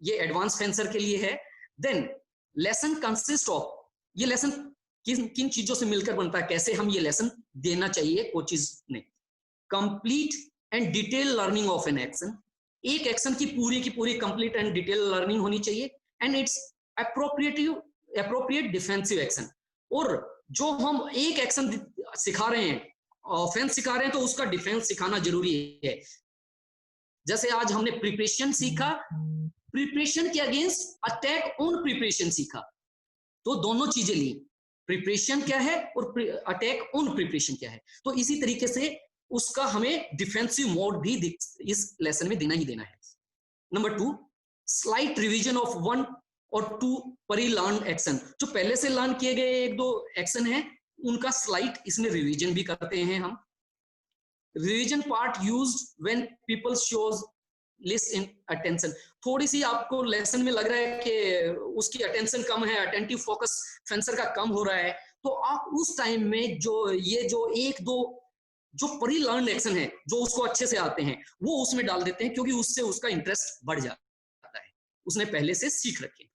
ये एडवांस फेंसर के लिए है. देन लेसन कंसिस्ट ऑफ, ये लेसन किन चीजों से मिलकर बनता है, कैसे हम ये लेसन देना चाहिए कोचेस ने? Complete and detail learning of an action. एक एक्शन की पूरी कंप्लीट एंड डिटेल लर्निंग होनी चाहिए. And it's appropriate defensive action. और जो हम एक एक्शन सिखा रहे हैं, ऑफेंस सिखा रहे हैं, तो उसका डिफेंस सिखाना जरूरी है. जैसे आज हमने प्रिपरेशन सीखा, प्रिपरेशन के अगेंस्ट अटैक ऑन प्रिपरेशन सीखा, तो दोनों चीजें ली. प्रिपरेशन क्या है और अटैक ऑन प्रिपरेशन क्या है. तो इसी तरीके से उसका हमें डिफेंसिव मोड भी इस लेसन में देना ही देना है। नंबर 2, स्लाइट रिवीजन ऑफ 1 और 2 प्री लर्न एक्शन। जो पहले से लर्न किए गए 1-2 एक्शन है उनका स्लाइट इसमें रिवीजन भी करते हैं हम। Revision part used when people shows less in attention. थोड़ी सी आपको लेसन में लग रहा है कि उसकी अटेंशन कम है, अटेंटिव फोकस फेंसर का कम हो रहा है, तो आप उस टाइम में जो 1-2 जो प्री लर्न एक्शन है जो उसको अच्छे से आते हैं वो उसमें डाल देते हैं, क्योंकि उससे उसका इंटरेस्ट बढ़ जाता है, उसने पहले से सीख रखे।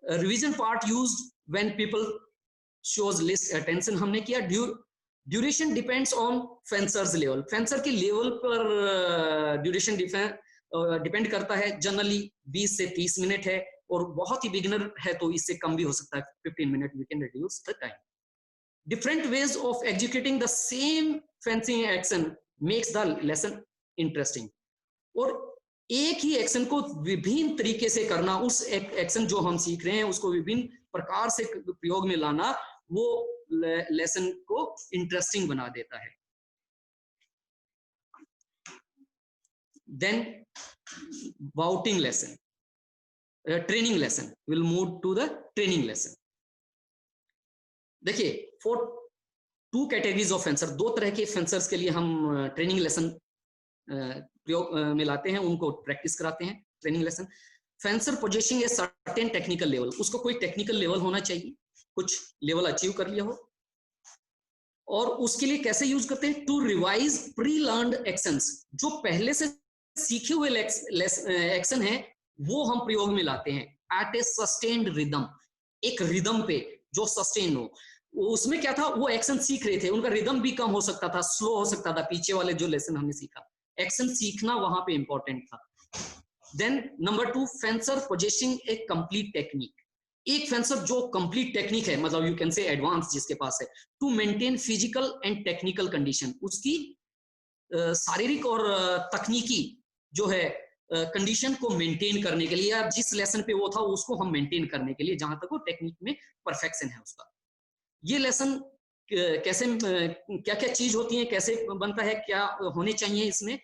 Revision part used when people shows less attention हमने किया। Duration depends on fencers level. Fencer के लेवल पर ड्यूरेशन डिपेंड करता है। जनरली 20 से 30 मिनट है, और बहुत ही बिगिनर है तो इससे कम भी हो सकता है, 15 minute we can reduce the time. Different ways of executing the same fencing action makes the lesson interesting. और एक ही एक्शन को विभिन्न तरीके से करना, उस एक्शन जो हम सीख रहे हैं उसको विभिन्न प्रकार से प्रयोग में लाना, वो लेसन को इंटरेस्टिंग बना देता है। Then bouting lesson, training lesson. We'll move to the training lesson. देखिए, फॉर 2 कैटेगरीज ऑफ फेंसर, 2 तरह के फेंसर्स के लिए हम ट्रेनिंग लेसन प्रयोग में लाते हैं, उनको प्रैक्टिस कराते हैं। Training lesson, fencer possessing a certain technical level, उसको कोई टेक्निकल लेवल होना चाहिए, कुछ लेवल अचीव कर लिया हो, और उसके लिए कैसे यूज करते हैं? To revise pre learned actions, जो पहले से सीखे हुए एक्शन है वो हम प्रयोग में लाते हैं। एट ए सस्टेन्ड रिदम, एक रिदम पे जो सस्टेन हो। उसमें क्या था, वो एक्शन सीख रहे थे, उनका रिदम भी कम हो सकता था, स्लो हो सकता था, पीछे वाले जो लेसन हमने सीखा। एक्शन सीखना वहां पे इंपॉर्टेंट था। Then number 2, fencer possessing a complete technique. एक फेंसर जो कंप्लीट टेक्निक है, मतलब यू कैन से एडवांस जिसके पास है, to maintain physical and technical condition, उसकी शारीरिक और तकनीकी जो है कंडीशन को मेंटेन करने के लिए, या जिस लेसन पे वो था उसको हम मेंटेन करने के लिए, जहां तक वो टेक्निक में परफेक्शन है उसका। ये लेसन कैसे, क्या क्या चीज होती है, कैसे बनता है, क्या होने चाहिए इसमें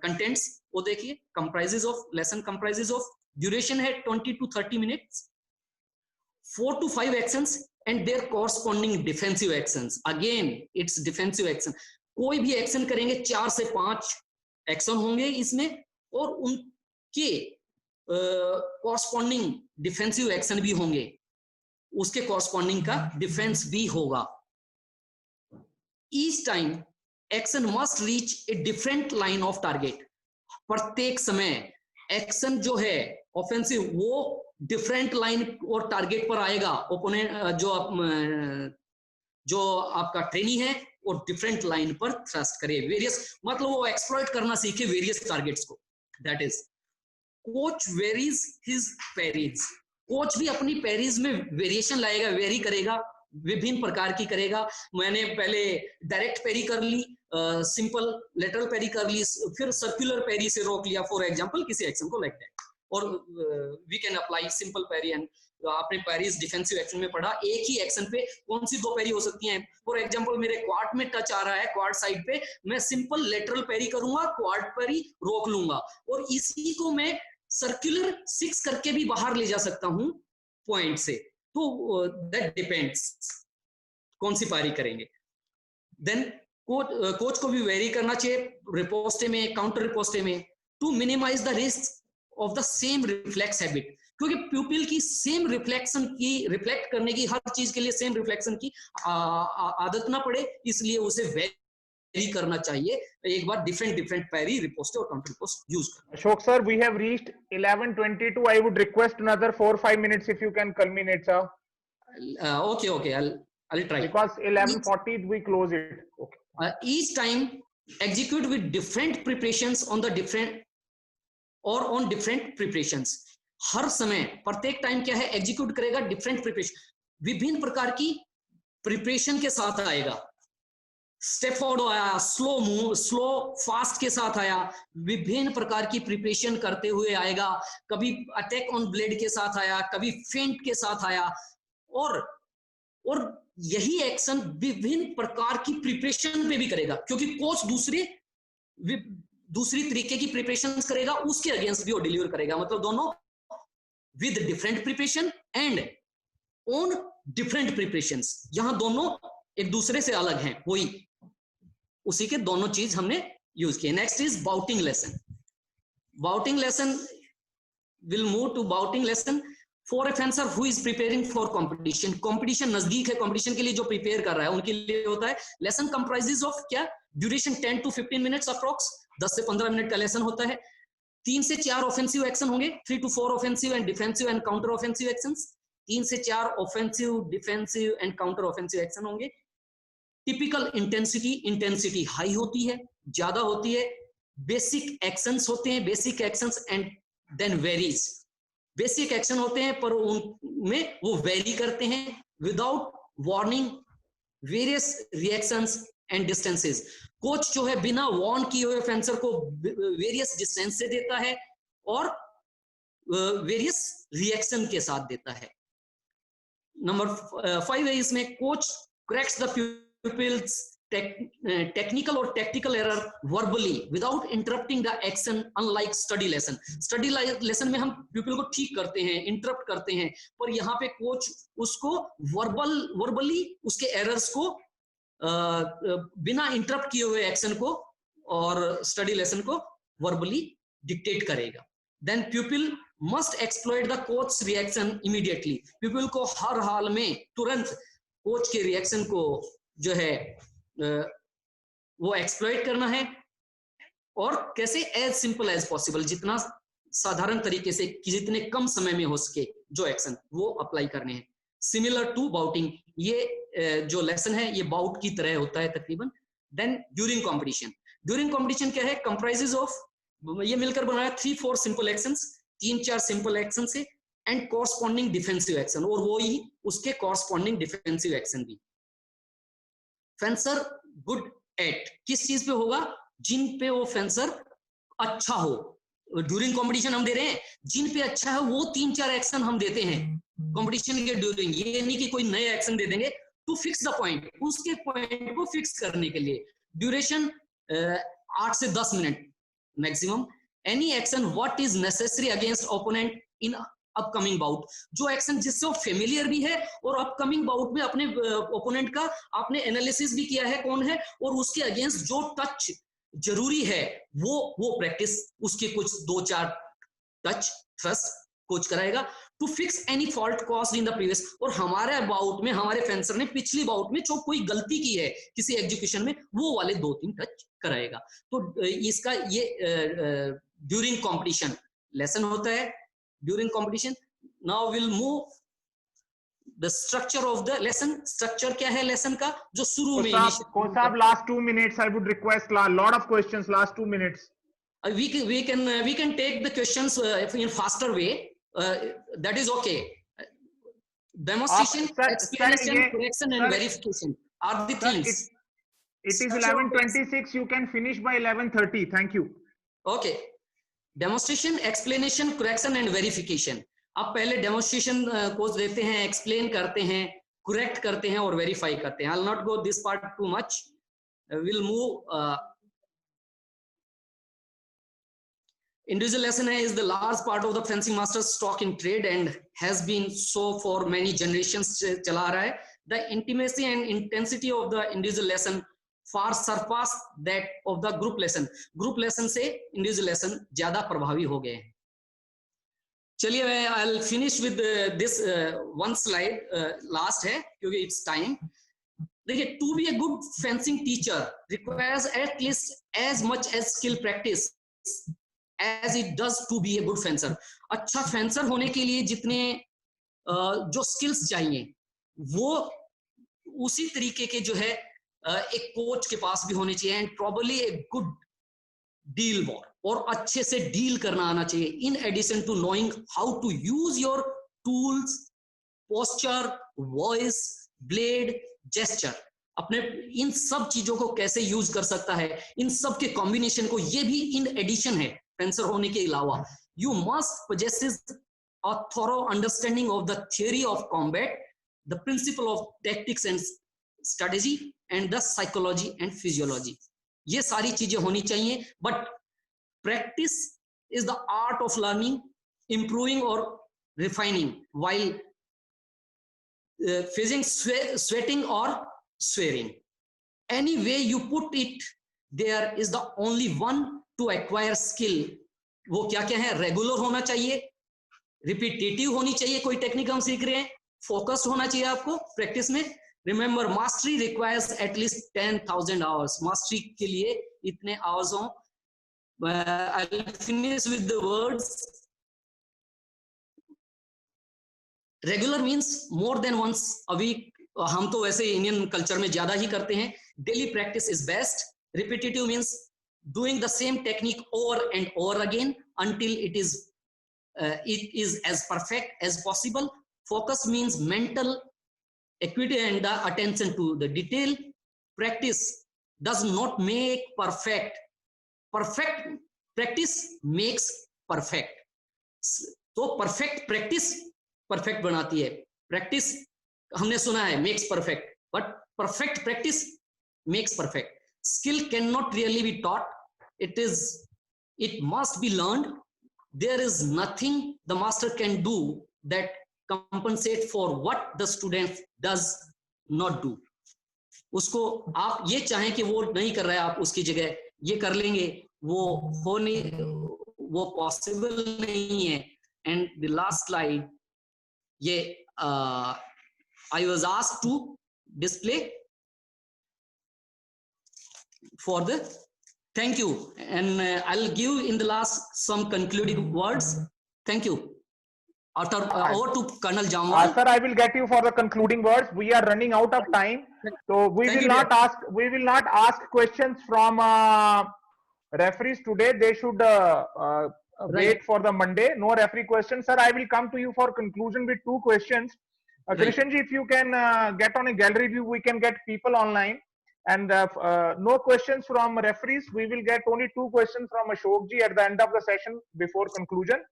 कंटेंट्स, वो देखिए। Comprises of lesson, comprises of duration है 20 to 30 minutes, 4 to 5 actions and there corresponding defensive actions. Again it's defensive action, कोई भी एक्शन करेंगे 4 से 5 एक्शन होंगे इसमें, और उनके कॉरस्पॉन्डिंग डिफेंसिव एक्शन भी होंगे, उसके कॉरस्पॉन्डिंग का डिफेंस भी होगा। Each time action must reach a different line of target. प्रत्येक समय एक्शन जो है ऑफेंसिव, वो डिफरेंट लाइन और टारगेट पर आएगा। ओपोनेंट जो आपका ट्रेनी है और डिफरेंट लाइन पर थ्रस्ट करे, वेरियस, मतलब वो एक्सप्लॉइट करना सीखे वेरियस टारगेट्स को। That is coach varies his parries. Coach भी अपनी पेरीज में वेरिएशन लाएगा, वेरी करेगा, विभिन्न प्रकार की करेगा। मैंने पहले डायरेक्ट पेरी कर ली, सिंपल लेटरल पेरी कर ली, फिर सर्कुलर पेरी से रोक लिया फॉर एग्जांपल किसी एक्शन को, लाइक दैट। और we can apply simple parry and आपने पेरीज डिफेंसिव एक्शन में पढ़ा, एक ही एक्शन पे कौन सी 2 पेरी हो सकती हैं। फॉर एग्जांपल मेरे क्वाड में टच आ रहा है, क्वाड साइड पे, मैं सिंपल लेटरल पेरी करूंगा, क्वाड पेरी रोक लूंगा, और इसी को मैं सर्कुलर 6 करके भी बाहर ले जा सकता हूं पॉइंट से। तो दैट डिपेंड्स कौन सी पारी करेंगे। देन कोच को भी वेरी करना चाहिए रिपोस्टे में, काउंटर रिपोस्टे में, to minimize the risk of the same reflex habit, क्योंकि प्यूपिल की सेम रिफ्लेक्शन की, रिफ्लेक्ट करने की, हर चीज के लिए सेम रिफ्लेक्शन की आदत ना पड़े, इसलिए उसे वेरी करना चाहिए। एक बार डिफरेंट पेरी, रिपोस्ट और काउंटर रिपोस्ट यूज करना। Ashok sir, we have reached 11:22. I would request another 4-5 minutes if you can culminate, sir. Okay, I'll try. Because 11:40 we close it. Okay. Each time execute with different preparations on the different or on different preparations. हर समय प्रत्येक time क्या है, execute करेगा different preparation, विभिन्न प्रकार की preparation के साथ आएगा। स्टेप फॉरवर्ड आया, स्लो मूव, स्लो फास्ट के साथ आया, विभिन्न प्रकार की प्रिपरेशन करते हुए आएगा। कभी अटैक ऑन ब्लेड के साथ आया, कभी फेंट के साथ आया, और यही एक्शन विभिन्न प्रकार की प्रिपरेशन पे भी करेगा, क्योंकि कोच दूसरी तरीके की प्रिपरेशन करेगा, उसके अगेंस्ट भी वो डिलीवर करेगा। मतलब दोनों with different preparation and on different preparations, यहां दोनों एक दूसरे से अलग हैं, वही उसी के दोनों चीज हमने यूज किए। Next is bouting lesson. Bouting lesson will move to bouting lesson for a fencer who is preparing for competition. Competition नजदीक है, कंपटीशन के लिए जो प्रिपेयर कर रहा है उनके लिए होता है। लेसन कंप्राइजेस ऑफ क्या, ड्यूरेशन 10 to 15 मिनट्स अप्रॉक्स, 10 से 15 मिनट का लेसन होता है। 3 से 4 ऑफेंसिव एक्शन होंगे, 3 to 4 offensive and defensive and counter offensive actions. 3 से 4 offensive, defensive and counter offensive action होंगे। टिपिकल इंटेंसिटी हाई होती है, ज्यादा होती है। बेसिक एक्शंस होते हैं, basic actions and then varies. Basic action होते हैं पर उनमें वो वेरी करते हैं without warning various reactions and distances. Coach जो है बिना वार्न किए हुए फेंसर को वेरियस डिस्टेंस से देता है और वेरियस रिएक्शन के साथ देता है। नंबर 5 है इसमें, coach corrects the pupils technical or tactical error verbally without interrupting the action, unlike study lesson. Study lesson में हम pupil को ठीक करते हैं, interrupt करते हैं, पर यहाँ पे कोच उसको verbally उसके errors को बिना interrupt किए हुए action को और study lesson को verbally dictate करेगा। Then pupil must exploit the coach's reaction immediately. pupil को हर हाल में तुरंत कोच के रिएक्शन को जो है वो एक्सप्लॉइट करना है, और कैसे, एज सिंपल एज पॉसिबल, जितना साधारण तरीके से, जितने कम समय में हो सके जो एक्शन वो अप्लाई करने हैं। सिमिलर टू बाउटिंग, ये जो लेसन है ये बाउट की तरह होता है तकरीबन। देन ड्यूरिंग कंपटीशन क्या है, कंप्राइजेस ऑफ, ये मिलकर बनाया 3-4 सिंपल एक्शंस, 3-4 सिंपल एक्शन से एंड कॉरस्पॉन्डिंग डिफेंसिव एक्शन, और वो ही उसके कॉरस्पॉन्डिंग डिफेंसिव एक्शन भी। फेंसर गुड एट किस चीज पे होगा, जिन पे वो फेंसर अच्छा हो। ड्यूरिंग कंपटीशन हम दे रहे हैं, जिन पे अच्छा है वो 3-4 एक्शन हम देते हैं कंपटीशन के ड्यूरिंग। ये नहीं कि कोई नए एक्शन दे देंगे, टू फिक्स द पॉइंट, उसके पॉइंट को फिक्स करने के लिए। ड्यूरेशन 8 से 10 minute maximum. Any action what is necessary against opponent in upcoming bout, जो एक्शन जिससे वो फेमिलियर भी है और अपकमिंग बाउट में अपने ओपोनेंट का आपने एनालिसिस भी किया है कौन है, और उसके अगेंस्ट जो टच जरूरी है वो प्रैक्टिस, उसके कुछ 2-4 टच थ्रस्ट कोच कराएगा। To fix any fault caused in the previous, और हमारे बाउट में हमारे फेंसर ने पिछली बाउट में जो कोई गलती की है किसी एग्जीक्यूशन में, वो वाले 2-3 टच कराएगा। तो इसका ये ड्यूरिंग कॉम्पिटिशन लेसन होता है। During competition, now we'll move the structure of the lesson. Structure क्या है lesson का, जो शुरू में कोच साहब last 2 minutes I would request lot of questions last 2 minutes. We can take the questions in faster way, that is okay. Demonstration, explanation, correction and verification are the things. It is 11:26, you can finish by 11:30. Thank you. Okay. Demonstration, explanation, correction and verification. आप पहले demonstration coach देते हैं, explain करते हैं, correct करते हैं और verify करते हैं। I will not go this part too much, will move. Individual lesson है is the large part of the fencing master stock in trade and has been so for many generations चला आ रहा है। The intimacy and intensity of the individual lesson far surpass that of the group lesson. Group lesson से individual lesson ज्यादा प्रभावी हो गए हैं। चलिए मैं I'll finish with this one slide, last है क्योंकि it's time. देखिए, to be a good fencing teacher requires at least as much as skill practice as it does to be a good fencer. अच्छा fencer होने के लिए जितने जो skills चाहिए वो उसी तरीके के जो है एक कोच के पास भी होने चाहिए, and probably a good deal ball, और अच्छे से डील करना आना चाहिए। In addition to knowing how to use your tools, posture, voice, blade, gesture, अपने इन सब चीजों को कैसे यूज कर सकता है, इन सब के कॉम्बिनेशन को, ये भी इन एडिशन है फेंसर होने के अलावा। You must possess a thorough understanding of the theory of combat the principle of tactics and strategy, and the psychology and physiology. ये सारी चीजें होनी चाहिए. But practice is the art of learning, improving or refining while facing sweating or swearing. Any way you put it, there is the only one to acquire skill. वो क्या क्या है? Regular होना चाहिए, रिपीटेटिव होनी चाहिए. कोई टेक्निक हम सीख रहे हैं, फोकस्ड होना चाहिए आपको प्रैक्टिस में. Remember, mastery requires at least 10,000 hours. Mastery के लिए इतने आवर्स हों. I'll finish with the words. Regular means more than once a week. हम तो वैसे इंडियन कल्चर में ज्यादा ही करते हैं. Daily practice is best. Repetitive means doing the same technique over and over again until it is as perfect as possible. Focus means mental acuity and the attention to the detail. Practice does not make perfect. Perfect practice makes perfect. तो perfect practice perfect बनाती है. Practice हमने सुना है makes perfect, but perfect practice makes perfect. Skill cannot really be taught. It must be learned. There is nothing the master can do that compensate for what the student does not do. उसको आप ये चाहें कि वो नहीं कर रहा है, आप उसकी जगह ये कर लेंगे, वो पॉसिबल नहीं है. And the last slide, ये I was asked to display for the thank you, and I'll give in the last some concluding words. Thank you. Over to Colonel Jamwal. Sir, I will get you for the concluding words. We are running out of time, so we will not ask questions from referees today. They should wait for the Monday. No referee questions. Sir, I will come to you for conclusion with 2 questions. Krishan ji, if you can get on a gallery view, we can get people online. And no questions from referees. We will get only 2 questions from Ashok ji at the end of the session before conclusion.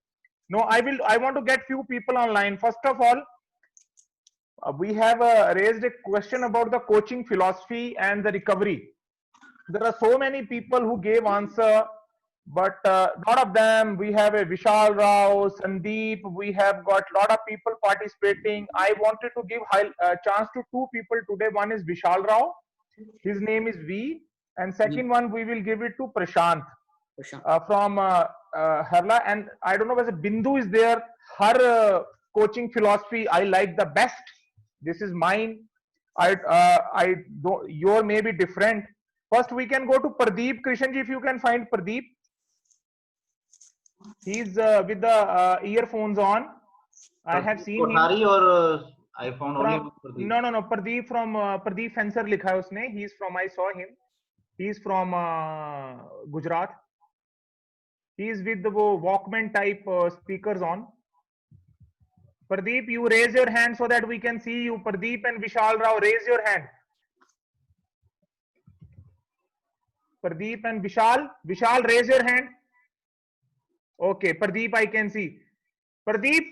No, I want to get few people online. First of all, we have raised a question about the coaching philosophy and the recovery. There are so many people who gave answer, but lot of them, we have a Vishal Rao, Sandeep, we have got lot of people participating. I wanted to give a chance to 2 people today. One is Vishal Rao, his name is V, and second one we will give it to Prashant from Harla. And I don't know whether Bindu is there. Her coaching philosophy I like the best. This is mine. I don't, your may be different. First we can go to Pradeep. Krishan ji, if you can find Pradeep. He's with the earphones on. I have seen him. Or I found only Pradeep. No. Pradeep from Pradeep Fencer likha hai usne. He's from, I saw him. He's from Gujarat. He's with the Walkman type speakers on. Pradeep, you raise your hand so that we can see you. Pradeep and Vishal Rao, raise your hand. Pradeep and Vishal. Vishal, raise your hand. Okay, Pradeep, I can see. Pradeep,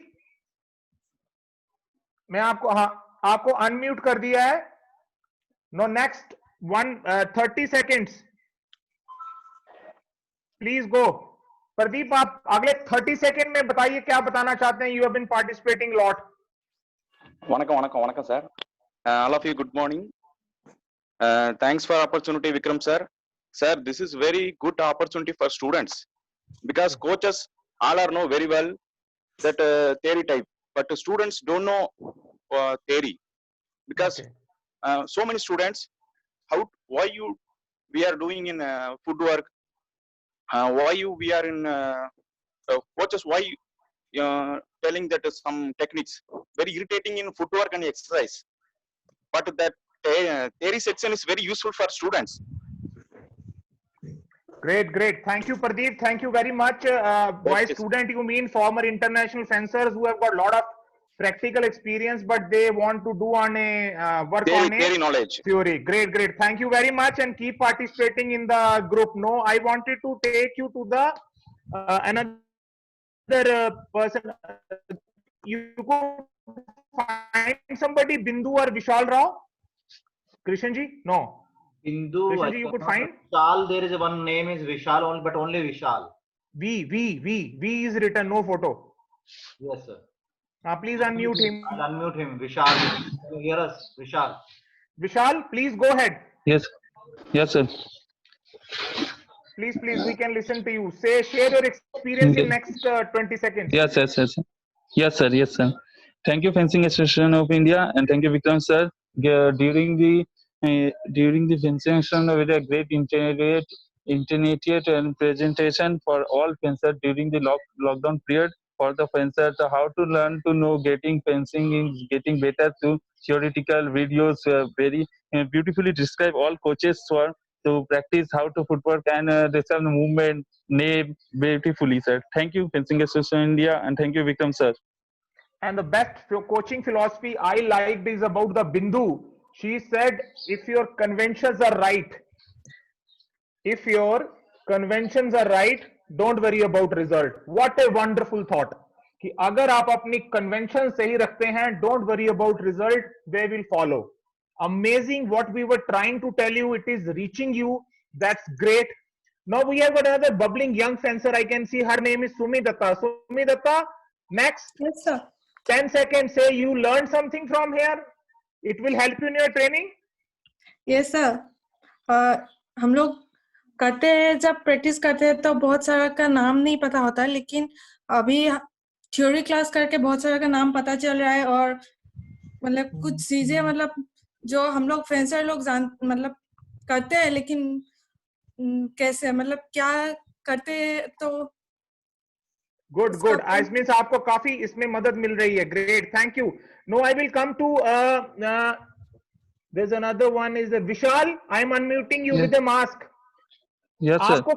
मैं आपको unmute कर दिया है. No, next 30 seconds. Please go. Pradeep, आप अगले 30 second में बताइए क्या बताना चाहते हैं. You have been participating lot. वणकम sir. All of you, good morning. Thanks for opportunity, Vikram sir. Sir, this is very good opportunity for students because coaches all are know very well that theory type, but the students don't know theory because so many students we are doing in footwork. We are in coaches, telling that some techniques very irritating in footwork and exercise, but that theory section is very useful for students. Great. Thank you, Pradeep. Thank you very much. By student, you mean former international fencers who have got a lot of practical experience, but they want to do on a work on theory knowledge. Theory. Great. Thank you very much, and keep participating in the group. No, I wanted to take you to the another person. You could find somebody, Bindu or Vishal Rao? Krishan ji? No. Bindu, Krishan ji, you could find? Vishal, there is one name is Vishal, only, but only Vishal. V is written, no photo. Yes, sir. Please unmute him. I'll unmute him. Vishal, can you hear us? Vishal. Vishal, please go ahead. Yes. Yes, sir. Please, we can listen to you. Share your experience in next 20 seconds. Yes, sir. Thank you, Fencing Association of India, and thank you, Vikram sir. During the fencing association, we had a great internet and presentation for all fencers during the lockdown period. For the fencers, how to learn to know getting fencing is getting better through theoretical videos. Very beautifully describe all coaches for to practice how to footwork and the movement name beautifully, sir. Thank you, Fencing Association India, and thank you, Vikram sir. And the best coaching philosophy I liked is about the Bindu. She said, if your conventions are right, don't worry about result. What a wonderful thought. कि अगर आप अपनी convention सही रखते हैं, don't worry about result, they will follow. Amazing what we were trying to tell you. It is reaching you. That's great. Now we have got another bubbling young fencer. I can see her name is Sumi Datta. Sumi Datta, next. Yes, sir. 10 seconds. Say you learned something from here. It will help you in your training. Yes, sir. हम लोग करते हैं, जब practice करते हैं तो बहुत सारा का नाम नहीं पता होता है, लेकिन अभी थ्योरी क्लास करके बहुत सारा का नाम पता चल रहा है और मतलब कुछ चीजें मतलब जो हम लोग फेंसर लोग मतलब करते हैं, लेकिन कैसे मतलब क्या करते हैं तो good. I means आपको काफी इसमें मदद मिल रही है. Great, thank you. Now I will come to there's another one is Vishal. I am unmuting you with a mask. Yes, sir. आपको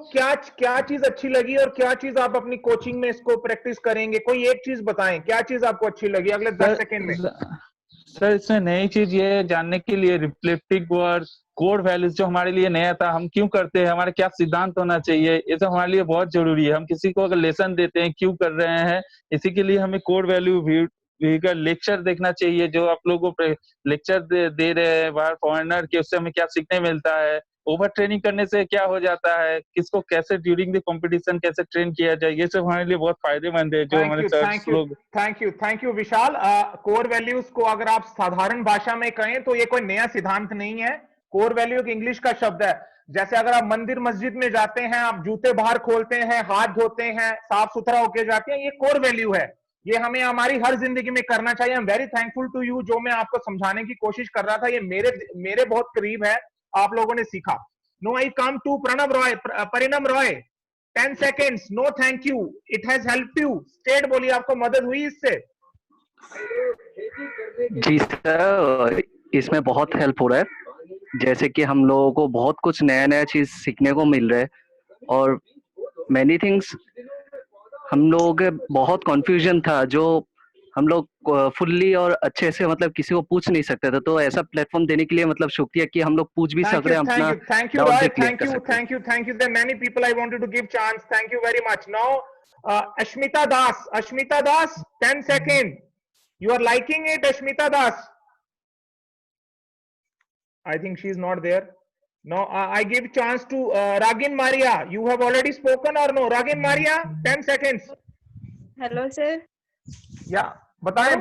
क्या चीज अच्छी लगी और क्या चीज आप अपनी कोचिंग में इसको प्रैक्टिस करेंगे? कोई एक चीज बताएं, क्या चीज आपको अच्छी लगी अगले 10 सेकंड में? सर, इसमें नई चीज ये जानने के लिए रिफ्लेक्टिव वर्ड कोड वैल्यूज जो हमारे लिए नया था, हम क्यों करते हैं, हमारे क्या सिद्धांत होना चाहिए, ये सब हमारे लिए बहुत जरूरी है. हम किसी को अगर लेसन देते हैं क्यों कर रहे हैं, इसी के लिए हमें कोड वैल्यू का लेक्चर देखना चाहिए. जो आप लोगों को लेक्चर दे रहे हैं बाहर फॉरेनर के, उससे हमें क्या सीखने मिलता है, ओवर ट्रेनिंग करने से क्या हो जाता है, किसको कैसे ड्यूरिंग द कंपटीशन कैसे ट्रेन किया जाए, ये सब हमारे लिए बहुत फायदेमंद है. जो हमारे सर लोग. Thank you Vishal. Core values को अगर आप साधारण भाषा में कहें तो ये कोई नया सिद्धांत नहीं है. कोर वैल्यू एक इंग्लिश का शब्द है. जैसे अगर आप मंदिर मस्जिद में जाते हैं, आप जूते बाहर खोलते हैं, हाथ धोते हैं, साफ सुथरा होके जाते हैं, ये कोर वैल्यू है. ये हमें हमारी हर जिंदगी में करना चाहिए. I am very thankful to you. जो मैं आपको समझाने की कोशिश कर रहा था ये मेरे बहुत करीब है, आप लोगों ने सीखा. No I come to Parinam Roy. 10 seconds. No thank you. It has helped you. State बोलिए, आपको मदद हुई इससे? जी सर, इसमें बहुत हेल्प हो रहा है. जैसे कि हम लोगों को बहुत कुछ नया चीज सीखने को मिल रहा है और मैनी थिंग्स हम लोग बहुत कंफ्यूजन था जो हम लोग फुल्ली और अच्छे से मतलब किसी को पूछ नहीं सकते थे. तो ऐसा प्लेटफॉर्म देने के लिए मतलब शुक्रिया कि हम लोग पूछ भी सक रहे हैं अपना. Thank you. There many people I wanted to give chance. Thank you very much. Now Ashmita Das 10 second. You are liking it Ashmita Das? I think she is not there. No, I give chance to Ragin Maria. You have already spoken or no? Ragin Maria, 10 seconds. Hello, sir. Yeah, बताएं.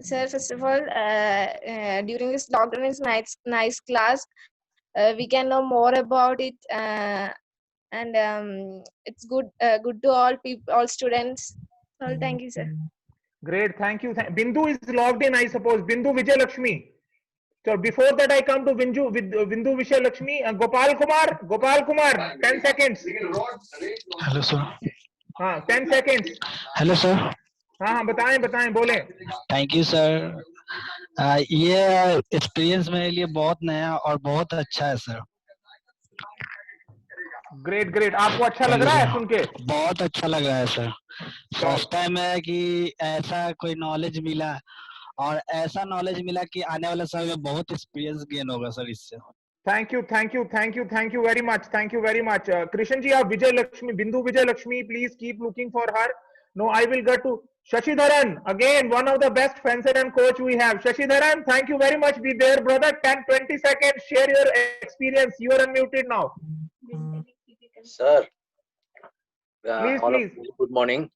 Sir, first of all, during this lockdown is nice class. We can know more about it, and it's good to all people, all students. So thank you, sir. Great, thank you. Bindu is logged in, I suppose. Bindu Vijay Lakshmi. So before that, I come to Bindu Vijay Lakshmi. Gopal Kumar, 10 seconds. Hello, sir. 10 seconds. Hello, sir. हाँ, बताएं, बोले. Thank you, sir. ये experience मेरे लिए बहुत नया और बहुत अच्छा है, सर. ग्रेट. आपको अच्छा लग रहा है सुन के? बहुत अच्छा लग रहा है, सर. फर्स्ट टाइम है कि ऐसा कोई नॉलेज मिला और ऐसा नॉलेज मिला कि आने वाले समय में बहुत एक्सपीरियंस गेन होगा, सर, इससे. Thank you very much. Krishna ji, आप Bindu Vijay Lakshmi, please keep looking for her. No, I will get to Shashidharan, again, one of the best fencer and coach we have. Shashidharan, thank you very much. Be there, brother. 10-20 seconds. Share your experience. You are unmuted now. Sir Please, all of please. Good morning.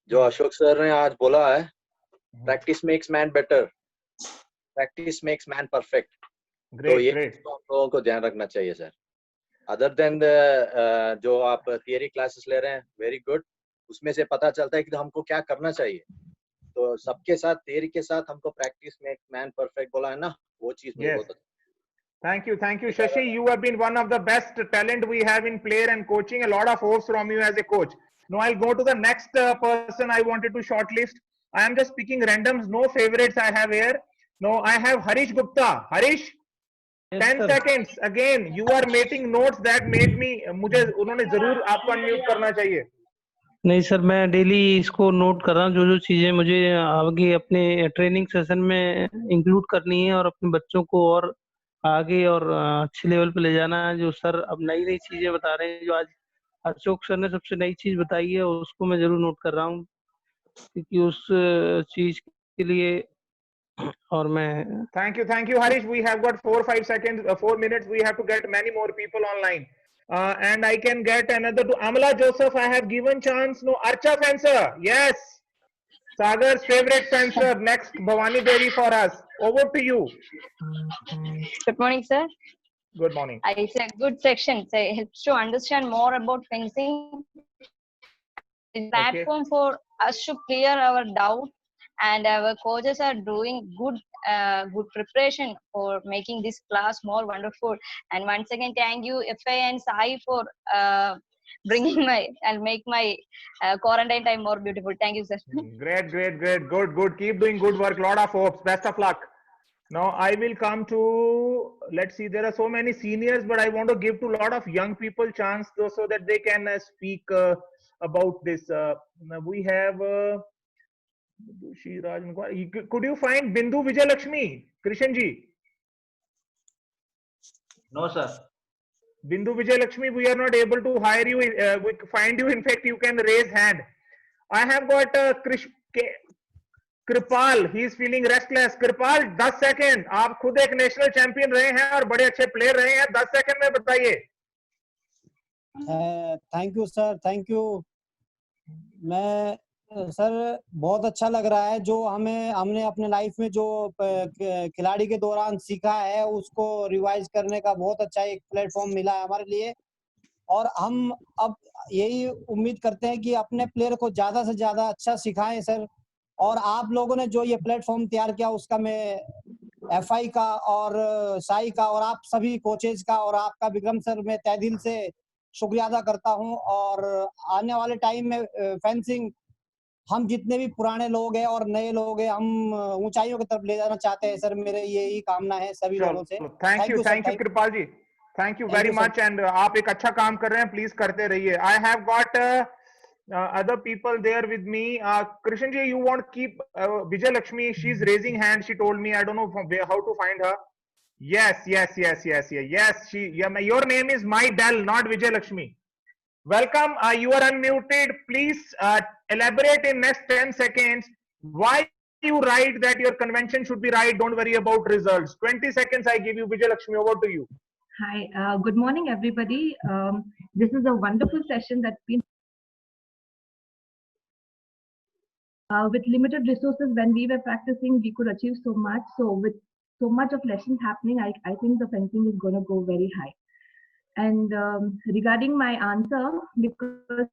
जो Ashok sir ने आज बोला है, practice makes man better, practice makes man perfect. तो ये तो हम लोगों को ध्यान रखना चाहिए सर. अदर देन जो आप थियरी क्लासेस ले रहे हैं, वेरी गुड. उसमें से पता चलता है कि हमको क्या करना चाहिए. तो सबके साथ थियरी के साथ हमको प्रैक्टिस मेक्स मैन परफेक्ट बोला है ना, वो चीज मुझे बहुत. Thank you, Shashi. You have been one of the best talent we have in player and coaching. A lot of hopes from you as a coach. Now I'll go to the next person I wanted to shortlist. I am just picking randoms, no favorites I have here. No, I have Harish Gupta. Harish, Yes, 10 sir. seconds. Again, you are making notes that made me. मुझे उन्होंने जरूर आपको unmute करना चाहिए. नहीं sir, मैं daily इसको note कर रहा हूँ, जो जो चीजें मुझे आगे अपने ट्रेनिंग सेशन में इंक्लूड करनी है और अपने बच्चों को और आगे और अच्छे लेवल पे ले जाना है. जो सर अब नई नई चीजें बता रहे हैं, जो आज अशोक सर ने सबसे नई चीज बताई है, उसको मैं जरूर नोट कर रहा हूँ, क्योंकि उस चीज के लिए. और मैं Thank you, Harish. We have got 4-5 seconds, 4 minutes. We have to get many more people online. And I can get another to Amala Joseph. I have given chance. No, Archa Fencer. Yes. Sagar's favorite fencer. Next, Bhavani Devi for us. Over to you. Good morning, sir. Good morning. It's a good section. So it helps to understand more about fencing. It's a platform for us to clear our doubt, and our coaches are doing good preparation for making this class more wonderful. And once again, thank you FA and Sai for bringing make my quarantine time more beautiful. Thank you, sir. Great. Good. Keep doing good work. Lot of hopes. Best of luck. Now I will come to, let's see, there are so many seniors, but I want to give to a lot of young people chance so that they can speak about this. We have could you find Bindu Vijay Lakshmi? Krishan ji? No, sir. Bindu Vijay Lakshmi, we are not able to hire you. We find you. In fact, you can raise hand. I have got Kripal, he is feeling restless. Kripal, 10 second. आप खुद एक national champion रहे हैं और बड़े अच्छे player रहे हैं. 10 सेकंड में बताइए. Thank you sir, thank you. मैं सर बहुत अच्छा लग रहा है जो हमने अपने लाइफ में जो खिलाड़ी के दौरान सीखा है उसको रिवाइज करने का बहुत अच्छा एक प्लेटफॉर्म मिला है हमारे लिए. और हम अब यही उम्मीद करते हैं कि अपने प्लेयर को ज्यादा से ज्यादा अच्छा सिखाएं सर. और आप लोगों ने जो ये प्लेटफॉर्म तैयार किया उसका मैं एफआई का और साई का और आप सभी कोचेज का और आपका विक्रम सर मैं तहे दिल से शुक्रिया अदा करता हूं. और आने वाले टाइम में फेंसिंग हम जितने भी पुराने लोग हैं और नए लोग हैं हम ऊंचाइयों की तरफ ले जाना चाहते हैं सर. मेरे यही कामना है सभी लोगों से. Thank you Kripal ji. Thank you very much. And आप एक अच्छा काम कर रहे हैं, प्लीज करते रहिए. I have got other people there with me. Krishan ji, you want to keep Vijay Lakshmi? She's raising hand. She told me. I don't know how to find her. Yes. Your name is My Del, not Vijay Lakshmi. Welcome. You are unmuted. Please elaborate in next 10 seconds why you write that your convention should be right. Don't worry about results. 20 seconds I give you. Vijay Lakshmi, over to you. Hi. Good morning, everybody. This is a wonderful session that's been with limited resources. When we were practicing, we could achieve so much. So with so much of lessons happening, I think the fencing is going to go very high. And regarding my answer, because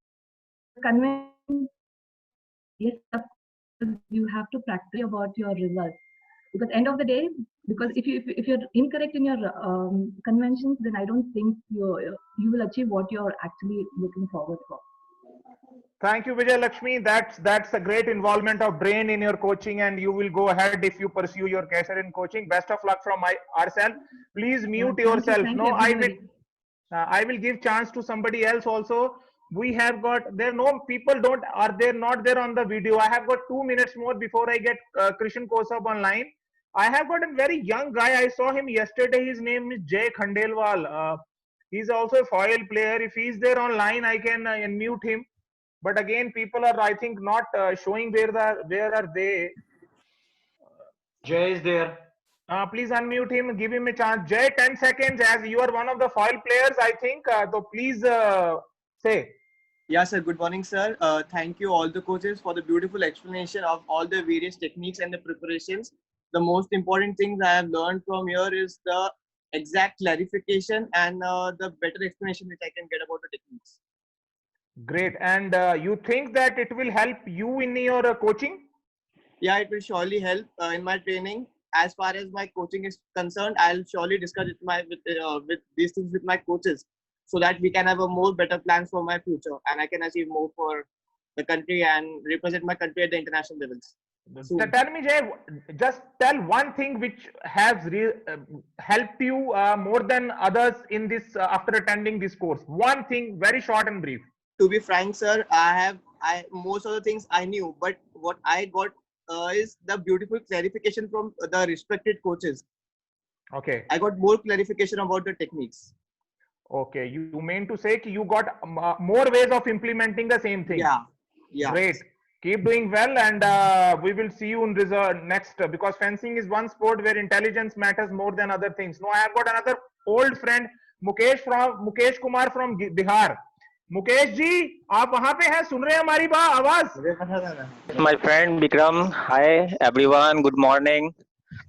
yes, you have to practice about your results. Because end of the day, because if you're incorrect in your conventions, then I don't think you will achieve what you're actually looking forward for. Thank you, Vijay Lakshmi. That's a great involvement of brain in your coaching, and you will go ahead if you pursue your career in coaching. Best of luck from ourselves. Please mute yourself. Thank No, you, I will give chance to somebody else also. We have got there. No people are there not there on the video. I have got 2 minutes more before I get Krishan Kosab online. I have got a very young guy. I saw him yesterday. His name is Jay Khandelwal. He's also a foil player. If he's there online, I can unmute him. but again people are, I think, not showing where are they. Jay is there. Please unmute him, give him a chance. Jay, 10 seconds, as you are one of the foil players, I think. So please say. Yeah, sir. Good morning, sir. Thank you all the coaches for the beautiful explanation of all the various techniques and the preparations. The most important things I have learned from here is the exact clarification and the better explanation which I can get about the techniques. Great. And you think that it will help you in your coaching? Yeah, it will surely help in my training. As far as my coaching is concerned, I'll surely discuss it with these things with my coaches, so that we can have a more better plans for my future and I can achieve more for the country and represent my country at the international levels. So tell me, Jay, just tell one thing which has helped you more than others in this after attending this course. One thing, very short and brief. To be frank, sir, most of the things I knew, but what I got is the beautiful clarification from the respected coaches. Okay. I got more clarification about the techniques. Okay, you mean to say you got more ways of implementing the same thing? Yeah. Yeah. Great. Keep doing well, and we will see you in next, because fencing is one sport where intelligence matters more than other things. Now I have got another old friend, Mukesh Kumar from Bihar. Mukesh ji, आप वहां पे हैं, सुन रहे हैं हमारी आवाज? My friend Vikram, hi everyone, good morning.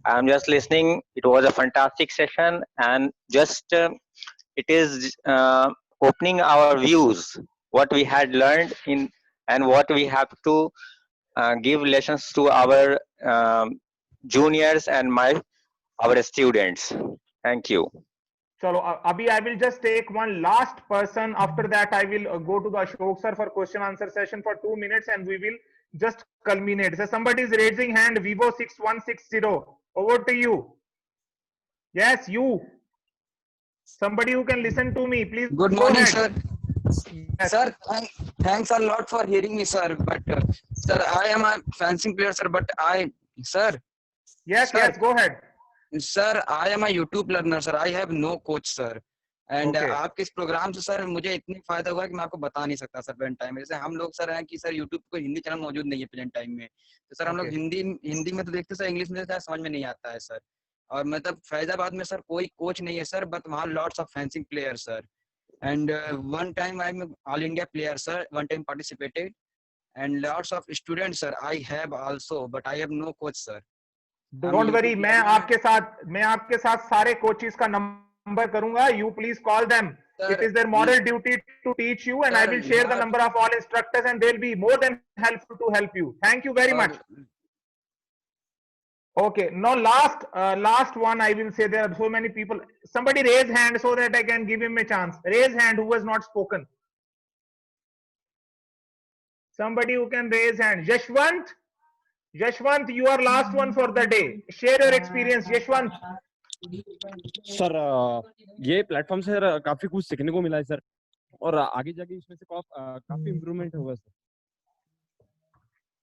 I'm just listening. It was a fantastic session, and just it is opening our views, what we had learned in, and what we have to give lessons to our juniors and our students. Thank you. Chalo, abhi I will just take one last person. After that, I will go to the Ashok sir for question answer session for 2 minutes, and we will just culminate. So somebody is raising hand. Vivo 6160. Over to you. Yes, you. Somebody who can listen to me, please. Good morning, sir. Yes. Sir, thanks a lot for hearing me, sir. But sir, I am a fencing player, sir. But sir. Yes, sir, yes. Go ahead. Sir I am a YouTube learner sir I have no coach sir and आपके इस programme से sir मुझे इतनी फायदा हुआ कि मैं आपको बता नहीं सकता सर प्रेजेंट टाइम में। जैसे हम लोग सर हैं कि सर यूट्यूब को हिंदी चैनल मौजूद नहीं है प्रेजेंट टाइम में, तो सर हम लोग हिंदी में तो देखते सर, इंग्लिश में समझ में नहीं आता है सर। और मतलब फैजाबाद में सर कोई कोच नहीं है सर, बट वहाँ lots of fencing player sir, and one time I am all India player sir, one time participated, and lots of students sir I have also, but I have no coach sir. Don't worry, मैं आपके साथ सारे coaches का number करूंगा. You please call them. It is their moral duty to teach you, and I will share the number of all instructors, and they'll be more than helpful to help you. Thank you very much. Okay, now last one I will say. There are so many people. Somebody raise hand so that I can give him a chance. Raise hand who has not spoken. Somebody who can raise hand. Yashwant, you are last one for the day. Share your experience, Yashwant. Sir ये platform से sir काफी कुछ सीखने को मिला है sir, और आगे जाके इसमें से काफी इम्प्रूवमेंट होगा सर.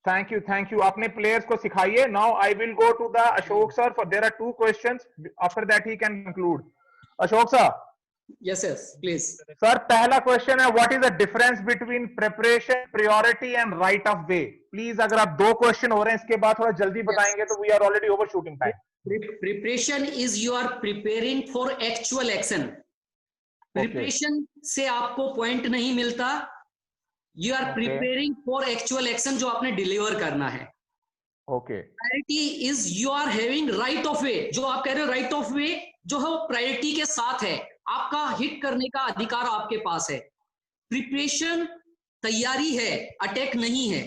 Thank you. अपने players को सिखाइए. Now I will go to the Ashok sir, for there are 2 questions. After that he can conclude. Ashok sir. Yes, please. Sir, पहला question है, what is the difference between preparation, priority and right of way? Please, अगर आप 2 question हो रहे हैं, इसके बाद थोड़ा जल्दी बताएंगे तो we are already overshooting time. Preparation is you are preparing for actual action. Preparation से आपको point नहीं मिलता. You are preparing for actual action जो आपने deliver करना है. Okay. Priority is you are having right of way. जो आप कह रहे हो right of way जो है वो priority के साथ है. आपका हिट करने का अधिकार आपके पास है. प्रिपरेशन तैयारी है, अटैक नहीं है.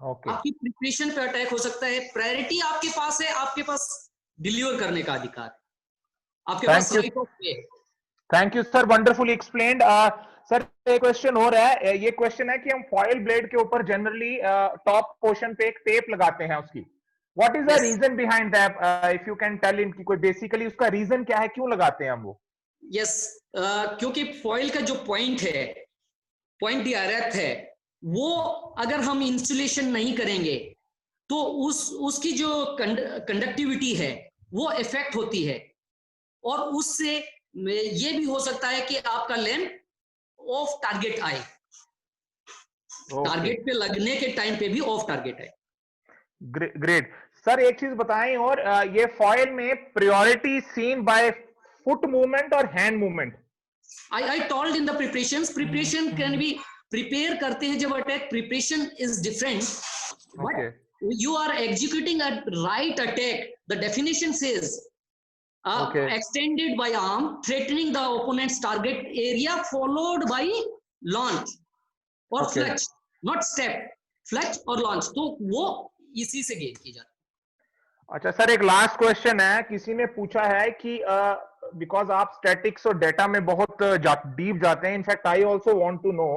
आपकी प्रिपरेशन पे अटैक हो सकता है. प्रायोरिटी आपके पास है, आपके पास डिलीवर करने का अधिकार, आपके पास right of way. Thank you sir, wonderfully explained. Sir एक क्वेश्चन हो रहा है. ये क्वेश्चन है कि हम फॉयल ब्लेड के ऊपर जनरली टॉप पोर्शन पे एक टेप लगाते हैं उसकी. What is the reason behind that? If you can tell in कि कोई बेसिकली उसका रीजन क्या है, क्यों लगाते हैं हम वो? यस, क्योंकि फॉइल का जो पॉइंट है, पॉइंट डायरेक्ट है, वो अगर हम इंसुलेशन नहीं करेंगे तो उसकी जो कंडक्टिविटी है वो इफेक्ट होती है, और उससे ये भी हो सकता है कि आपका लेंथ ऑफ टारगेट आए. टारगेट पे लगने के टाइम पे भी ऑफ टारगेट है। ग्रेट सर, एक चीज बताएं और ये फॉइल में priority seen by foot movement और hand movement. I told in the preparation can be prepare करते हैं जब attack, preparation is different, but you are executing a right attack. The definition says extended by arm, threatening the opponent's target area, followed by launch or fletch, not step, fletch और launch. तो वो इसी से gain की जाती है। अच्छा sir, एक लास्ट क्वेश्चन है, किसी ने पूछा है कि बिकॉज आप स्टैटिक्स और डेटा में बहुत डीप जाते हैं, in fact I also want to know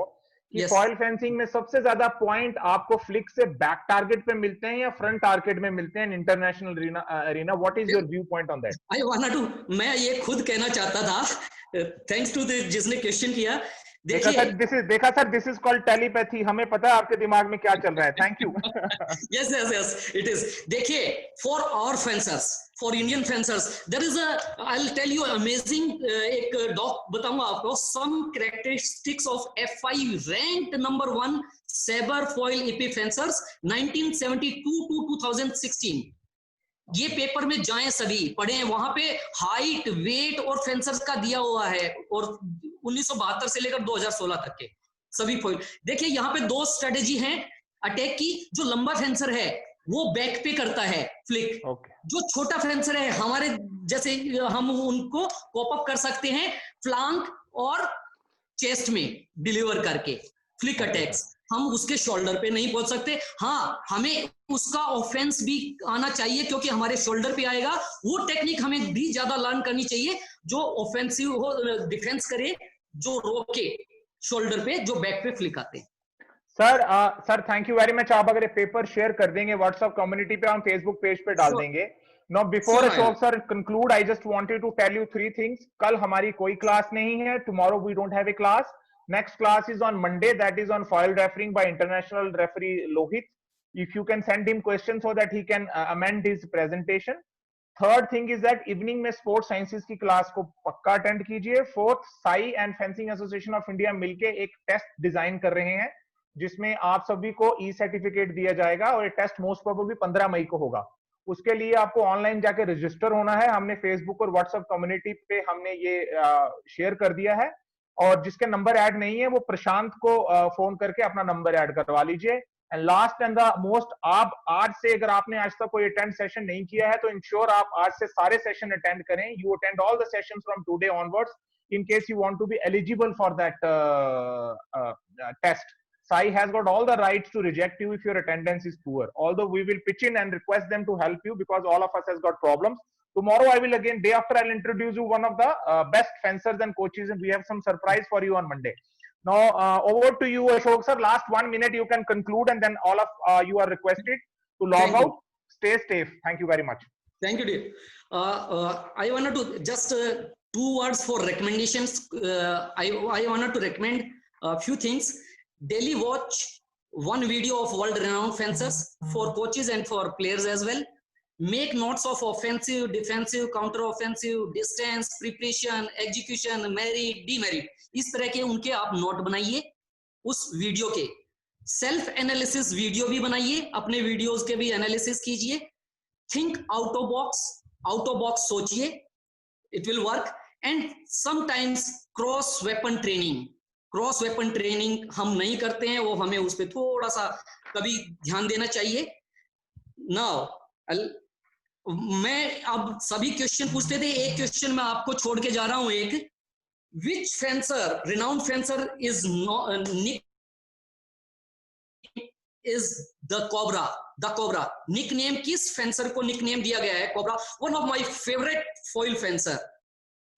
कि फॉइल फेंसिंग में सबसे ज्यादा पॉइंट आपको फ्लिक से बैक टारगेट पे मिलते हैं या फ्रंट टारगेट में मिलते हैं international arena? What is your view point on that? I want to, मैं ये खुद कहना चाहता था, थैंक्स टू जिसने क्वेश्चन किया। देखा sir, this is called telepathy, हमें पता है आपके दिमाग में क्या चल रहा है। Thank you. Yes yes yes, it is. देखिए, for our fencers, for Indian fencers, there is a, I will tell you amazing, एक डॉक बताऊंगा आपको, some characteristics of F5 ranked number 1 sabre foil epee fencers 1972 to 2016। ये paper में जाएं, सभी पढ़ें, वहां पे हाइट, वेट और फेंसर्स का दिया हुआ है, और 1972 से लेकर 2016 तक के सभी फॉइल। देखिए यहाँ पे दो स्ट्रेटेजी हैं अटैक की। जो लंबा फेंसर है वो बैक पे करता है फ्लिक, जो छोटा फेंसर है हमारे जैसे, हम उनको कॉप अप कर सकते हैं फ्लैंक और चेस्ट में डिलीवर करके फ्लिक अटैक्स। हम उसके शोल्डर पे नहीं पहुंच सकते। हाँ, हमें उसका ऑफेंस भी आना चाहिए क्योंकि हमारे शोल्डर पे आएगा। वो टेक्निक हमें भी ज्यादा लर्न करनी चाहिए जो ऑफेंसिव हो, डिफेंस करे, जो रोके शोल्डर पे, जो बैक पे फ्लिक आते हैं। Sir thank you very much. आप अगर पेपर शेयर कर देंगे व्हाट्सएप कम्युनिटी पे, हम फेसबुक पेज पे डाल देंगे। Now before Ashok sir conclude, I just wanted to tell you 3 things. कल हमारी कोई क्लास नहीं है. Tomorrow we don't have a class. Next class is on Monday, that is on foil refereeing by international referee Lohit. If you can send him questions so that he can amend his presentation. Third thing is that evening में sports sciences की class को पक्का attend कीजिए। Fourth, Sai and fencing association of India मिलके एक test design कर रहे हैं जिसमें आप सभी को ई सर्टिफिकेट दिया जाएगा, और ये टेस्ट मोस्ट प्रोबेबली 15 मई को होगा। उसके लिए आपको ऑनलाइन जाके रजिस्टर होना है। हमने फेसबुक और व्हाट्सएप कम्युनिटी पे हमने ये शेयर कर दिया है, और जिसके नंबर ऐड नहीं है वो प्रशांत को फोन करके अपना नंबर ऐड करवा लीजिए। And last and the most, आप आज से, अगर आपने आज तक कोई अटेंड सेशन नहीं किया है तो इंश्योर आप आज से सारे सेशन अटेंड करें। You attend all the sessions from today onwards in case you want to be eligible for that test. Sai has got all the rights to reject you if your attendance is poor, although we will pitch in and request them to help you because all of us has got problems. Tomorrow I will again, day after, I'll introduce you one of the best fencers and coaches, and we have some surprise for you on Monday. Now over to you Ashok sir, last 1 minute you can conclude, and then all of you are requested to log out. Stay safe. Thank you very much. Thank you dear. I wanted to just 2 words for recommendations. I wanted to recommend a few things. Daily watch 1 video of world renowned fencers for coaches and for players as well. Make notes of offensive, defensive, counter offensive, distance, preparation, execution, merit, demerit. इस तरह के उनके आप note बनाइए उस video के। Self analysis video भी बनाइए, अपने वीडियोस के भी एनालिसिस कीजिए। थिंक आउट ऑफ बॉक्स सोचिए, it will work. And sometimes cross weapon training हम नहीं करते हैं, वो हमें उस पर थोड़ा सा कभी ध्यान देना चाहिए। नाउ मैं अब सभी क्वेश्चन पूछते थे, एक क्वेश्चन मैं आपको छोड़ के जा रहा हूं। एक, which fencer, renowned fencer is the cobra. Nickname किस फेंसर को निक नेम दिया गया है? Cobra. One of my favourite foil fencer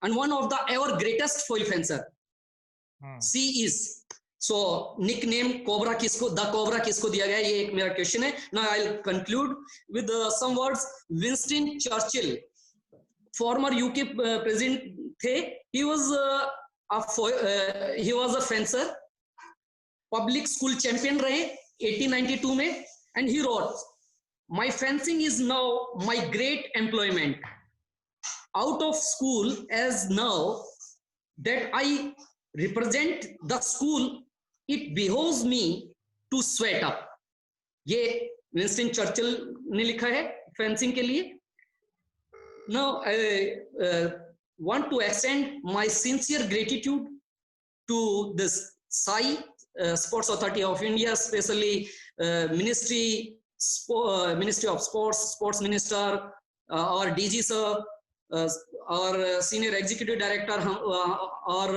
and one of the ever greatest foil fencer. C is, so nickname cobra किसको, the cobra किसको दिया गया है? ये एक मेरा क्वेश्चन है। Now I'll conclude with some words. Winston Churchill, former UK president थे, he was a fencer, public school champion रहे 1892 में, and he wrote, my fencing is now my great employment. Out of school, as now that I represent the school, it behoves me to sweat up. ये Winston Churchill ने लिखा है fencing के लिए. Now I want to extend my sincere gratitude to this SAI, Sports Authority of India, especially Ministry of Sports, Sports Minister, our DG sir, our Senior Executive Director, our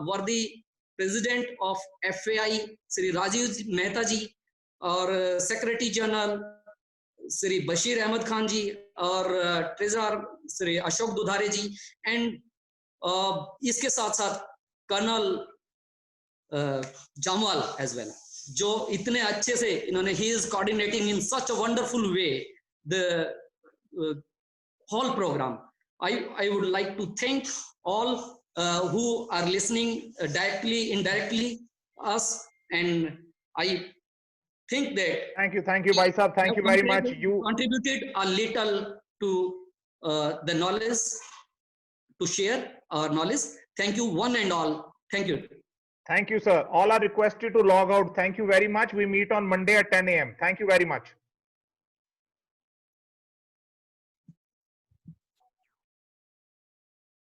worthy President of FAI, Sri Rajiv Mehta ji, और Secretary General Shri Bashir Ahmad Khan ji और treasurer Shri Ashok Dudhare ji, and इसके साथ साथ colonel Jammwal as well, जो इतने अच्छे से इन्होंने, he is coordinating in such a wonderful way the whole program. I would like to thank all who are listening directly, indirectly, us, and I think that thank you Bhai Sahab, thank you very much. You contributed a little to the knowledge, to share our knowledge. Thank you one and all. Thank you, sir. All are requested to log out. Thank you very much. We meet on Monday at 10 a.m. Thank you very much.